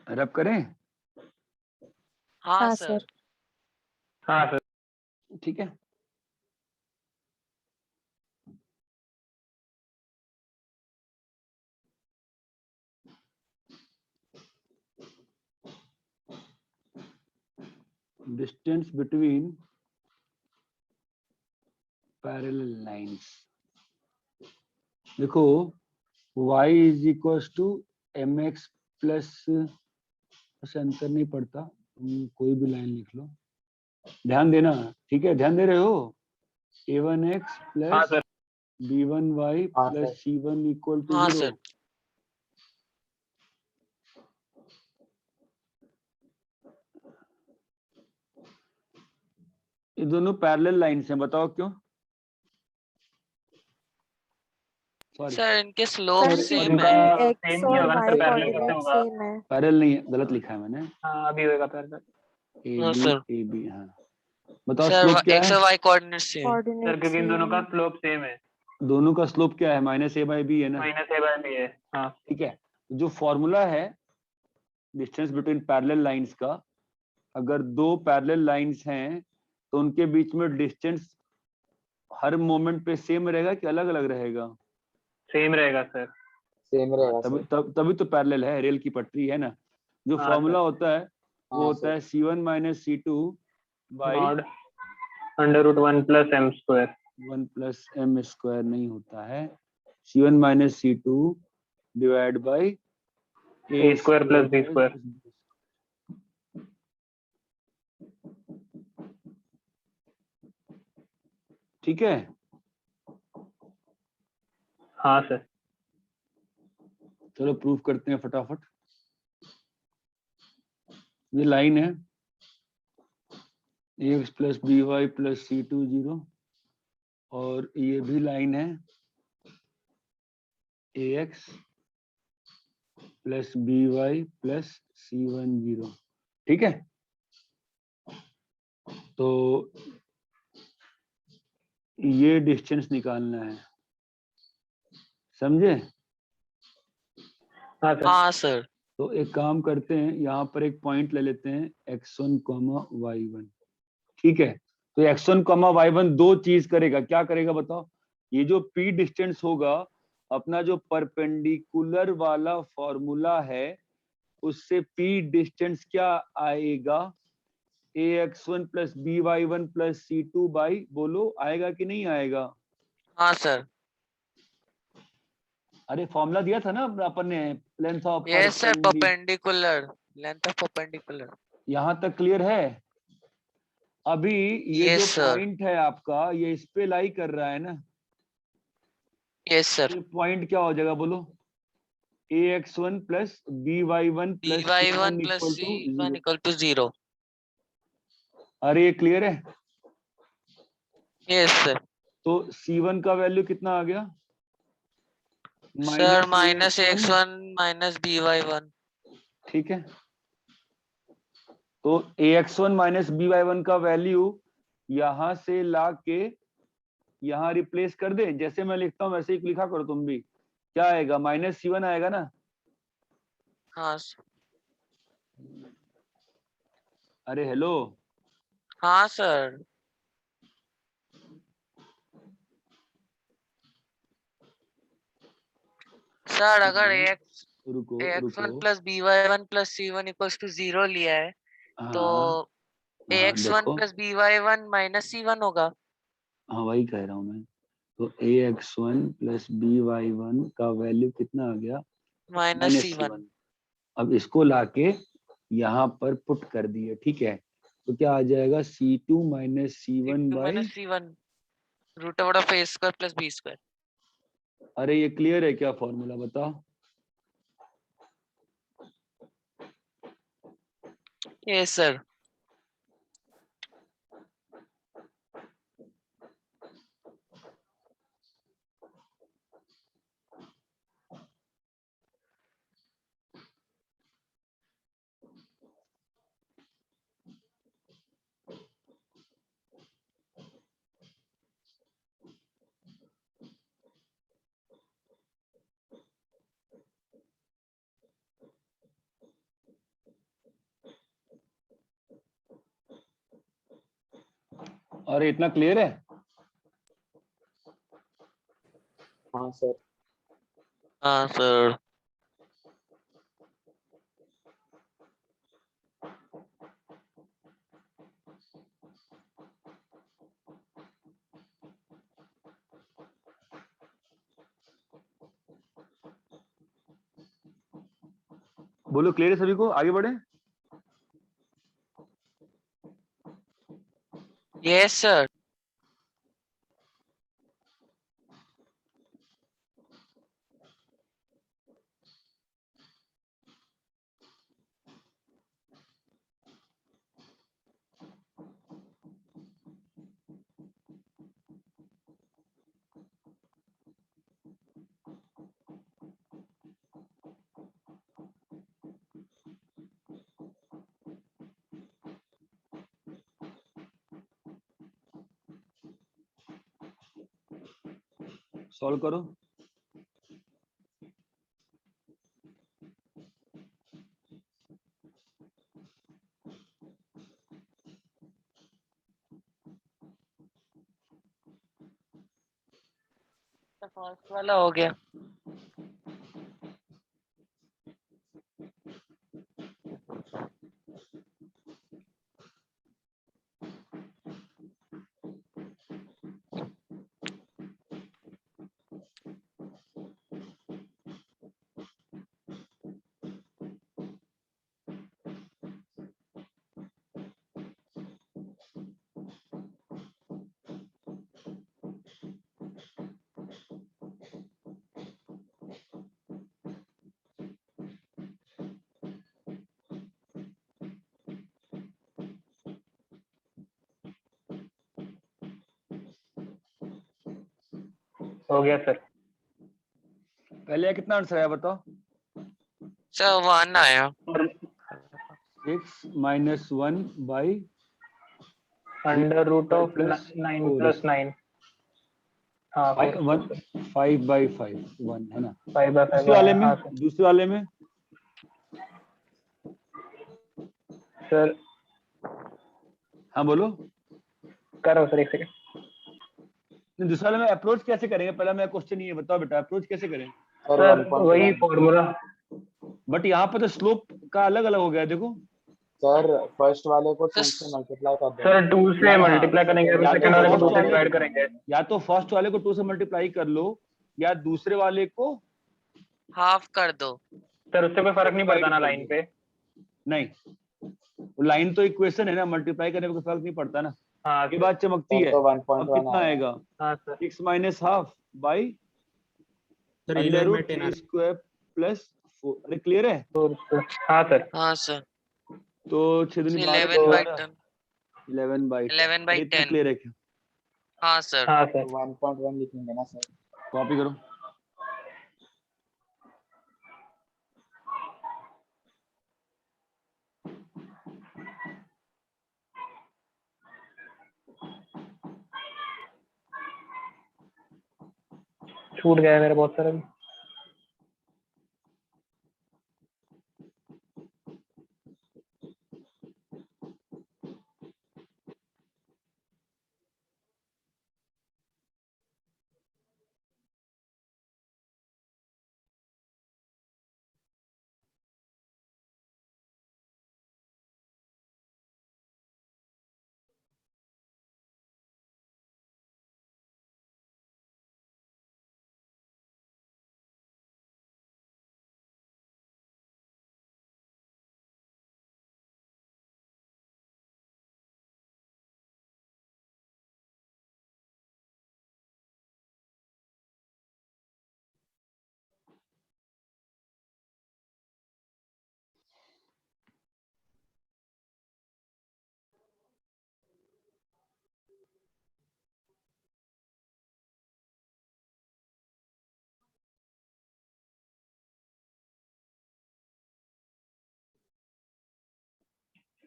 रब करें? हाँ हाँ सर। सर। हाँ सर। ठीक है। Distance between parallel lines. देखो y is equal to m x plus, ऐसे अंतर नहीं पड़ता, तुम कोई भी लाइन लिख लो, ध्यान देना, ठीक है? ध्यान दे रहे हो? a1x हाँ प्लस सर। b1y हाँ plus sir. c1 equal to हाँ 0। सर। ये दोनों पैरेलल लाइंस हैं, बताओ क्यों? सॉरी, सर इनके स्लोप सर सेम क्योंकि है। इनका एक्स सेम नहीं और होगा ना सर, वाई पैरेलल कैसे कोऑर्डिनेट होगा? सेम है। पैरेलल नहीं है, गलत लिखा है मैंने। हाँ अभी होएगा पैरेलल। ए हाँ बी सर। ए बी, हाँ बताओ सर स्लोप क्या एक्स है? और y coordinate same. Sir coordinate क्योंकि इन दोनों सेम का है। स्लोप सेम है। दोनों का स्लोप क्या है? माइनस ए बाई बी है ना, माइनस ए बाय बी है। हाँ। ठीक है? जो फॉर्मूला है डिस्टेंस बिटवीन पैरेलल लाइंस का, अगर दो पैरेलल लाइंस हैं तो उनके बीच में डिस्टेंस हर मोमेंट पे सेम रहेगा कि अलग अलग रहेगा? सेम रहेगा सर। सेम रहेगा तभी सर। तभी तो पैरेलल है, रेल की पटरी है ना। जो हाँ फॉर्मूला सर। होता है वो हाँ होता सर। है C1 minus C2 by not √1 + m²। 1 plus m square नहीं होता है, C1 minus C2 divide by a² + b²। ठीक है। हाँ सर। चलो प्रूफ करते हैं फटाफट। ये लाइन है ax plus B Y plus C2 0, और ये भी लाइन है ax plus B Y plus C1 0। ठीक है, तो ये डिस्टेंस निकालना है, समझे? हाँ सर। हाँ सर। तो एक काम करते हैं, यहाँ पर एक पॉइंट ले लेते हैं x1, y1। ठीक है, तो x1, y1 दो चीज करेगा। क्या करेगा बताओ? ये जो p डिस्टेंस होगा, अपना जो परपेंडिकुलर वाला फॉर्मूला है उससे p डिस्टेंस क्या आएगा? ax1 plus by1 plus c2 by, बोलो आएगा कि नहीं आएगा? हाँ सर। अरे फॉर्मूला दिया था ना अपन ने, length of yes sir, perpendicular, length of perpendicular. यहाँ तक क्लियर है? अभी ये यस जो सर। पॉइंट है आपका, ये इस पे लाई कर रहा है ना, यस सर। ये पॉइंट क्या हो जाएगा बोलो? ax1 plus by1 plus by1 c1 + equal to c1 0। = 0। अरे ये क्लियर है? Yes sir. तो c1 का वैल्यू कितना आ गया? Sir minus -x1 - by1। ठीक है, तो ax1 माइनस by1 का वैल्यू यहां से ला के यहाँ रिप्लेस कर दे। जैसे मैं लिखता हूँ वैसे ही लिखा करो तुम भी। क्या आएगा? -c1 आएगा ना? हाँ सर। अरे हेलो, हाँ सर। सर अगर रुको रुको, ax1 + by1 + c1 = 0 लिया है तो हाँ हाँ ax1 देखो, + by1 - c1 होगा। हाँ वही कह रहा हूँ मैं। तो ax1 प्लस by1 का वैल्यू कितना आ गया? -c1। -c1। अब इसको लाके यहाँ पर पुट कर दिए। ठीक है, तो क्या आ जाएगा? c2 minus c1 c2 by, - c1 √a² + b²। अरे ये क्लियर है क्या फॉर्मूला बताओ? Yes sir. अरे इतना क्लियर है? हाँ सर। हाँ सर। बोलो क्लियर है सभी को? आगे बढ़े। Yes sir. सॉल्व करो। तो फर्स्ट वाला हो गया। हो गया सर। पहले कितना आंसर आया बताओ? सर 1 आया। x minus 1 by under root of plus 9 4 plus 9। हाँ 5 बाई 5 1 है ना। 5/5 दूसरे वाले में, हाँ सर। दूसरे वाले में सर हाँ बोलो। कर रहा हूँ सर, एक सेकंड। नहीं, दूसरे वाले में अप्रोच कैसे करेंगे? पहला मेरा क्वेश्चन ये बताओ बेटा, अप्रोच कैसे करें? सर सर 1.1 वही फॉर्मूला। बट यहाँ पर तो स्लोप का अलग अलग हो गया देखो। सर फर्स्ट वाले को 2 सर से मल्टीप्लाई कर देना। सर 2 से हाँ, मल्टीप्लाई करेंगे, या तो सेकंड वाले को 2 फर्स्ट से वाले डिवाइड करेंगे। या तो फर्स्ट वाले को 2 से मल्टीप्लाई कर लो या दूसरे वाले को हाफ कर दो। सर उससे कोई फर्क नहीं पड़ता ना divide कर लाइन दो। पे। नहीं, लाइन तो इक्वेशन है ना, मल्टीप्लाई करने में कोई फर्क नहीं पड़ता ना। हाँ ये सर। बात चमकती सर है। तो अब 1.1 कितना आया। आएगा? हाँ सर। 6 minus half by sir under root 3 square plus 4। अरे क्लियर है? हाँ सर। हाँ सर। तो 6 दूनी 12 11/10। 11 बाई 11/10। क्लियर है क्या? हाँ सर। हाँ तो सर। 1.1 लिखेंगे ना सर। कॉपी करो। छूट गया है मेरा बहुत सारा भी।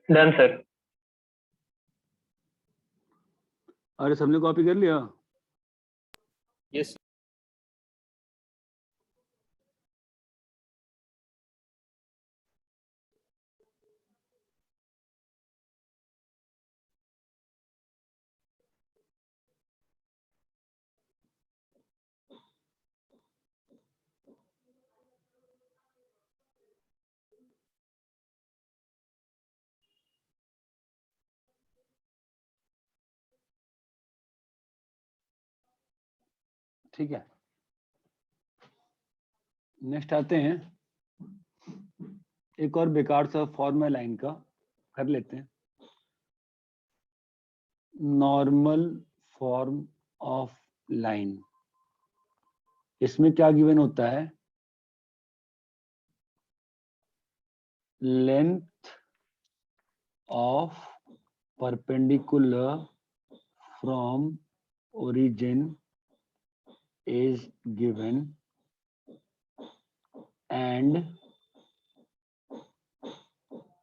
Done sir. अरे सबने कॉपी कर लिया? यस ठीक है, नेक्स्ट आते हैं। एक और बेकार सा फॉर्म है लाइन का, कर लेते हैं। नॉर्मल फॉर्म ऑफ लाइन, इसमें क्या गिवन होता है? Length of perpendicular from origin is given and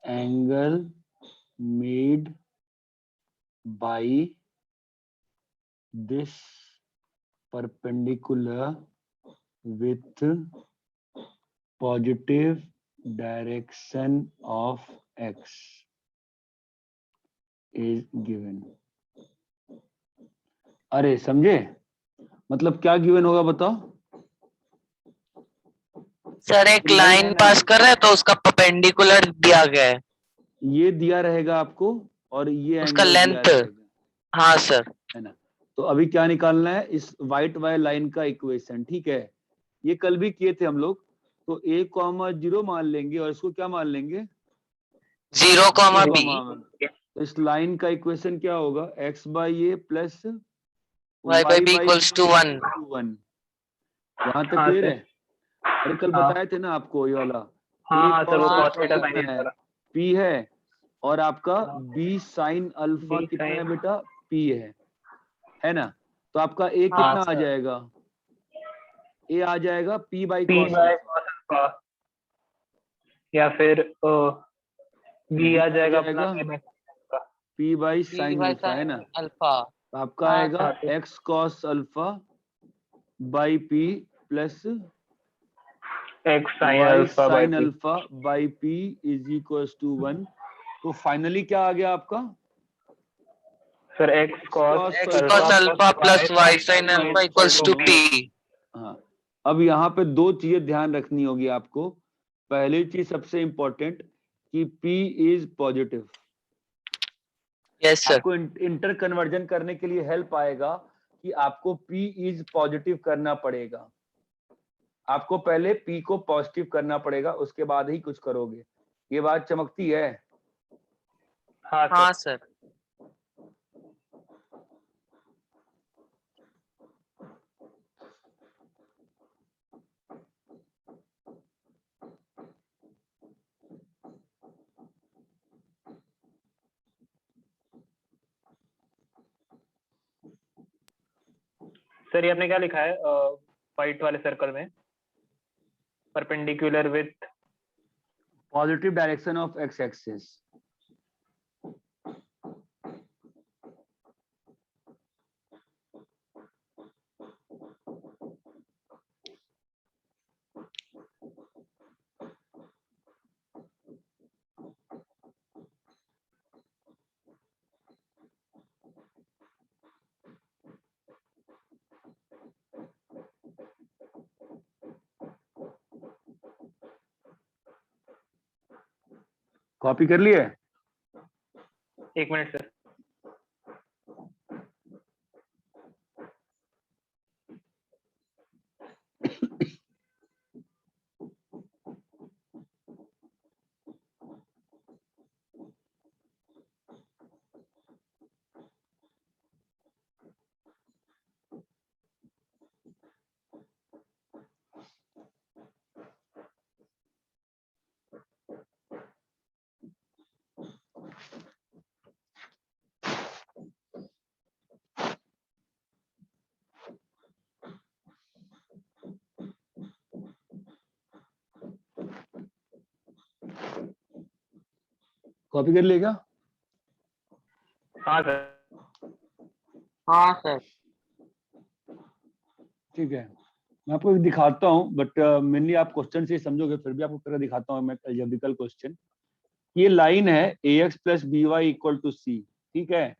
angle made by this perpendicular with positive direction of x is given। अरे समझे? मतलब क्या गिवन होगा बताओ? सर एक नहीं लाइन है ना, पास कर रहे हैं तो उसका परपेंडिकुलर दिया गया है, ये दिया रहेगा आपको और ये उसका एंगल दिया लेंथ। रहेगा, हाँ सर। है ना। तो अभी क्या निकालना है? इस वाइट वाई लाइन का इक्वेशन, ठीक है। ये कल भी किए थे हम लोग। तो a,0 मान लेंगे और इसको क्या मान लेंगे? 0, zero, b। तो इस लाइन का इक्वेशन क्या होगा? x by A plus y by b equals to 1। 1। यहाँ तक हाँ क्लियर सर। है? अरे कल हाँ बताए थे ना आपको ये वाला। हाँ सर, वो cos cos थीटा sin कितना है? अल्फा। p है। और आपका हाँ। b sin अल्फा B कितना है sin- बेटा? p है ना। तो आपका a हाँ कितना आ सर। जाएगा? a आ जाएगा p by P cos by alpha. cos alpha, या फिर B आ जाएगा अपना जाएगा P by sin alpha. p by b sine by alpha, है ना। sin alpha. तो आपका हाँ आएगा sir. x cos alpha by p plus X sin y alpha by sin P। Alpha by p is equals to 1। तो finally क्या आ गया आपका? Sir X cos x cos alpha plus y sin alpha equals to p। हाँ, अब यहाँ पे दो चीजें ध्यान रखनी होगी आपको। पहली चीज सबसे इंपॉर्टेंट कि p is positive. Yes sir. आपको इंटर कन्वर्जन करने के लिए हेल्प आएगा कि आपको p इज पॉजिटिव करना पड़ेगा। आपको पहले p को पॉजिटिव करना पड़ेगा, उसके बाद ही कुछ करोगे। ये बात चमकती है? हाँ हाँ सर। सर। सर ये आपने क्या लिखा है व्हाइट वाले सर्कल में? Perpendicular with positive direction of x axis. Copy कर लिए? 1 मिनट सर। कॉपी कर लिए क्या? हाँ सर। हाँ सर। ठीक है, मैं आपको एक दिखाता हूँ, बट मेनली आप क्वेश्चन से ही समझोगे, फिर भी आपको करके दिखाता हूँ मैं अलजेब्रिकल क्वेश्चन। ये लाइन है ax plus B y equal to c, ठीक है।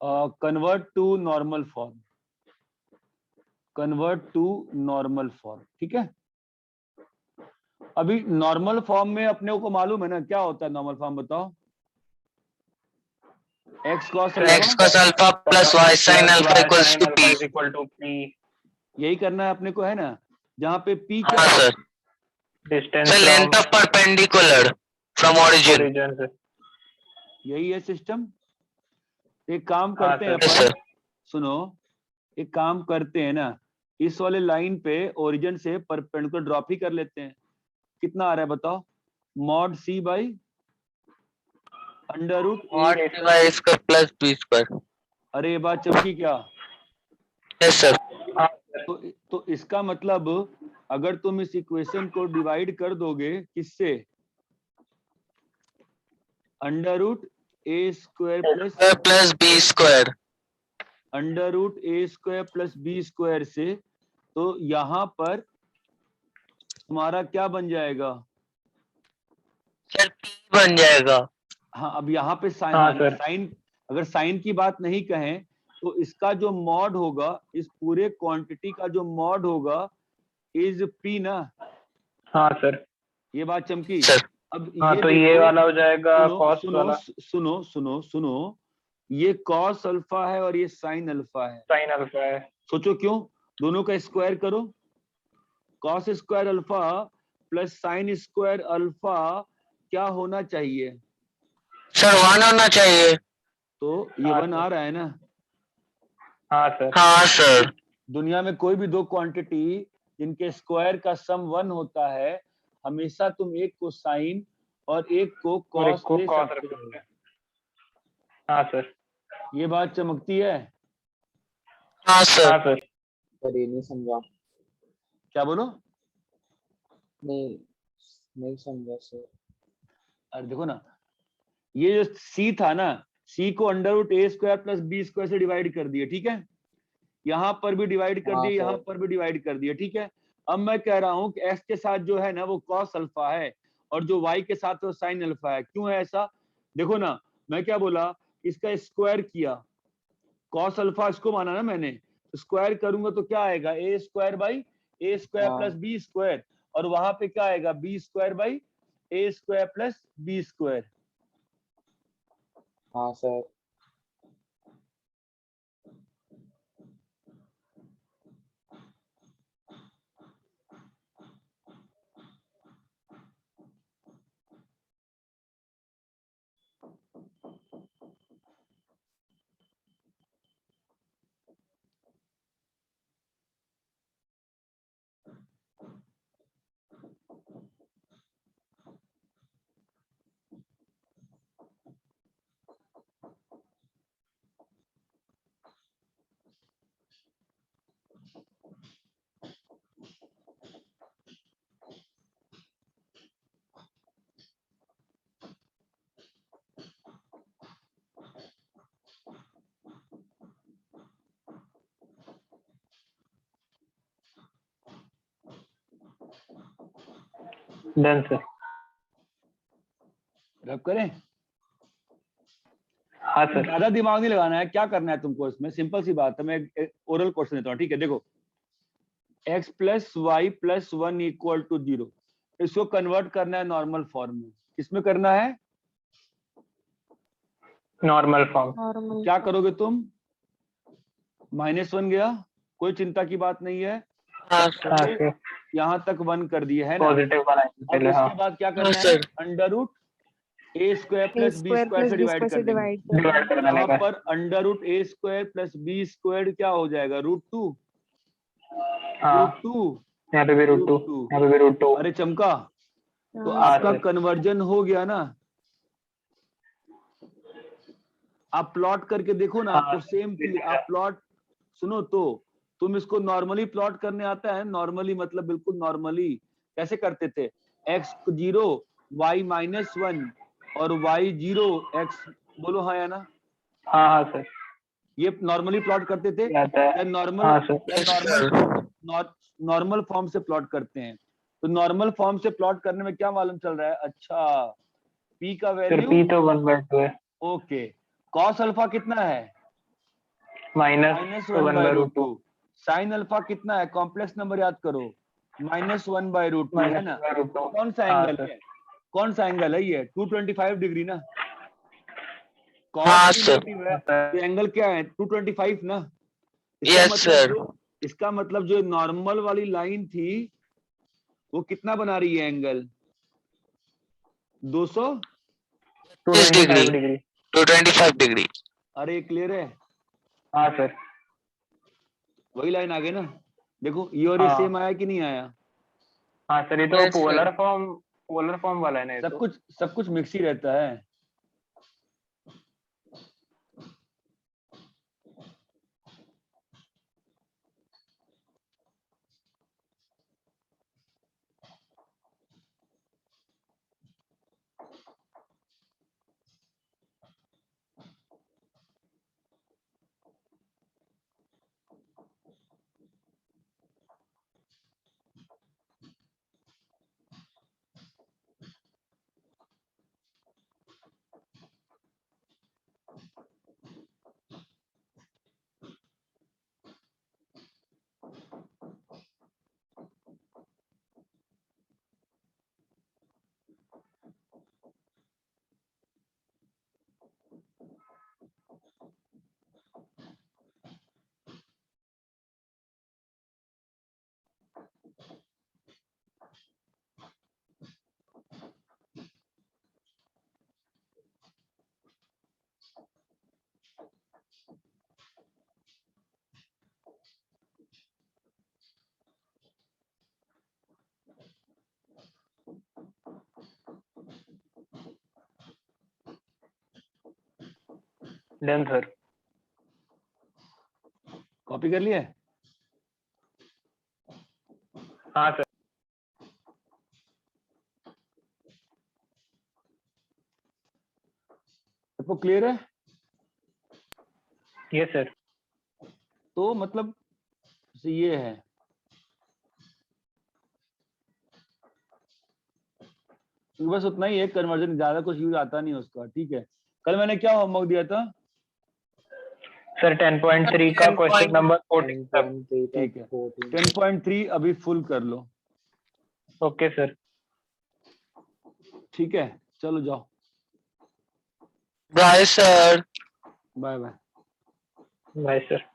Convert to normal form, convert to normal form, ठीक है। अभी नॉर्मल फॉर्म में अपने को मालूम है ना क्या होता है नॉर्मल फॉर्म? बताओ। x cos x cos alpha plus y sin alpha equals to p। Equal to P। यही करना है अपने को, है ना। जहाँ पे p क्या हाँ है? Sir. Distance sir length of perpendicular from origin. Origin से। यही है सिस्टम। एक काम हाँ करते हैं सर। यस अपन, सर। सुनो, एक काम करते हैं ना, इस वाले लाइन पे ओरिजिन से परपेंडिकुलर ड्रॉप ही कर लेते हैं। कितना आ रहा है बताओ? Mod c by under root mod c by a square plus b square. अरे ये बात चमकी क्या? Yes sir. तो इसका मतलब अगर तुम इस इक्वेशन को डिवाइड कर दोगे किससे? Under root a square plus b square. Under root a square plus B square से, तो यहाँ पर तुम्हारा क्या बन जाएगा? सर p बन जाएगा। हाँ, अब यहाँ पे साइन, हाँ, सर। साइन, अगर साइन की बात नहीं कहें तो इसका जो मॉड होगा, इस पूरे क्वांटिटी का जो मॉड होगा इज पी ना। हाँ सर। ये बात चमकी। अब हाँ ये तो ये देखो, वाला हो जाएगा सुनो कॉस सुनो वाला सुनो सुनो सुनो, ये कॉस अल्फा है और ये साइन अल्फा है। साइन अल्फा है। सोचो क्यों, दोनों का स्क्वायर करो, cos square alpha plus sine square alpha क्या होना चाहिए? सर 1 होना चाहिए। तो ये हाँ 1 सर। आ रहा है ना। हाँ सर। हाँ सर। दुनिया में कोई भी दो क्वांटिटी जिनके स्क्वायर का सम 1 होता है, हमेशा तुम एक को साइन और एक को और एक कॉस को ले कॉस रख सकते सकते हो। हैं। हाँ सर। ये बात चमकती है। हाँ सर। हाँ सर। सर ये नहीं समझा। क्या बोलो? नहीं नहीं समझा सर। अरे देखो ना, ये जो सी था ना, सी को under root a square plus B square से डिवाइड कर दिए, ठीक है। यहाँ पर भी डिवाइड कर हाँ दिए, यहाँ सर। पर भी डिवाइड कर दिए, ठीक है। अब मैं कह रहा हूँ कि एक्स के साथ जो है ना वो कॉस अल्फा है और जो वाई के साथ वो साइन अल्फा है। क्यों है ऐसा? देखो ना, मैं क्या बोला, इसका स्क्वायर किया, कॉस अल्फा इसको माना ना मैंने, स्क्वायर करूंगा तो क्या आएगा, a square by a square हाँ। प्लस बी स्क्वायर, और वहां पे क्या आएगा, b square by a square plus B square. हाँ सर। Done sir. रब करें। हाँ सर। ज्यादा दिमाग नहीं लगाना है, क्या करना है तुमको इसमें, सिंपल सी बात है। मैं ओरल क्वेश्चन देता हूँ, ठीक है। देखो, x plus y plus 1 equal to 0, इसको कन्वर्ट करना है नॉर्मल फॉर्म में। किसमें करना है? Normal form. नॉर्मल। क्या करोगे तुम? -1 गया, कोई चिंता की बात नहीं है। हाँ सर। हाँ सर। यहाँ तक 1 कर दिए है ना। पॉजिटिव बनाएंगे अब पहले। हाँ। उसके बाद क्या हाँ करना है, sir. Under root a square a plus B square square plus से बी डिवाइड स्क्वायर से कर देंगे। डिवाइड कर डिवाइड देंगे। करने यहाँ का। पर under root a square plus B square क्या हो जाएगा, √2। हाँ। √2 यहाँ पे भी रूट टू, √2। यहाँ पे भी रूट टू। अरे चमका, तो हाँ आपका सर। कन्वर्जन हो गया ना। आप प्लॉट करके देखो ना, हाँ आपको सर, सेम चीज, आप प्लॉट सुनो तो, तुम इसको नॉर्मली प्लॉट करने आता है? नॉर्मली मतलब बिल्कुल नॉर्मली कैसे करते थे, x0 y-1 और y0 x, बोलो हाँ या ना। हाँ हाँ सर। ये नॉर्मली प्लॉट करते थे ये आता है। या नॉर्मल, हाँ सर। या नॉर्मल फॉर्म, नॉर्मल फॉर्म से प्लॉट करते हैं? तो नॉर्मल फॉर्म से प्लॉट करने में क्या मालूम चल रहा है, अच्छा p का सर वैल्यू, पी तो 1/2 है। ओके। कॉस अल्फा कितना है, -1/√2। -1/√2। साइन अल्फा कितना है, कॉम्प्लेक्स नंबर याद करो, -1/√2 है ना। -1/√2। कौन सा हाँ एंगल सर। है, कौन सा एंगल है ये, 225 डिग्री ना। कॉस हाँ की सर। नेगेटिव है तो एंगल क्या है, 225 ना। इसका यस मतलब सर। इसका मतलब जो नॉर्मल वाली लाइन थी वो कितना बना रही है एंगल, 200। 225 डिग्री। 225 डिग्री। अरे क्लियर है, हाँ सर। वही लाइन आ गई ना। देखो ये और ये हाँ। सेम आया कि नहीं आया? हाँ सर, ये तो Yes, sir. पोलर फॉर्म वाला है ना ये तो। सब कुछ मिक्स ही रहता है। Done sir. कॉपी कर लिया है? हाँ सर। सबको क्लियर है? Yes sir. तो मतलब ये है, तो बस उतना ही है कन्वर्जन, ज्यादा कुछ यूज आता नहीं उसका। ठीक है, कल मैंने क्या होमवर्क दिया था? सर 10.3 का क्वेश्चन नंबर 14। ठीक है, 10.3 अभी फुल कर लो। Okay sir. ठीक है, चलो जाओ, bye sir. Bye bye. Bye sir.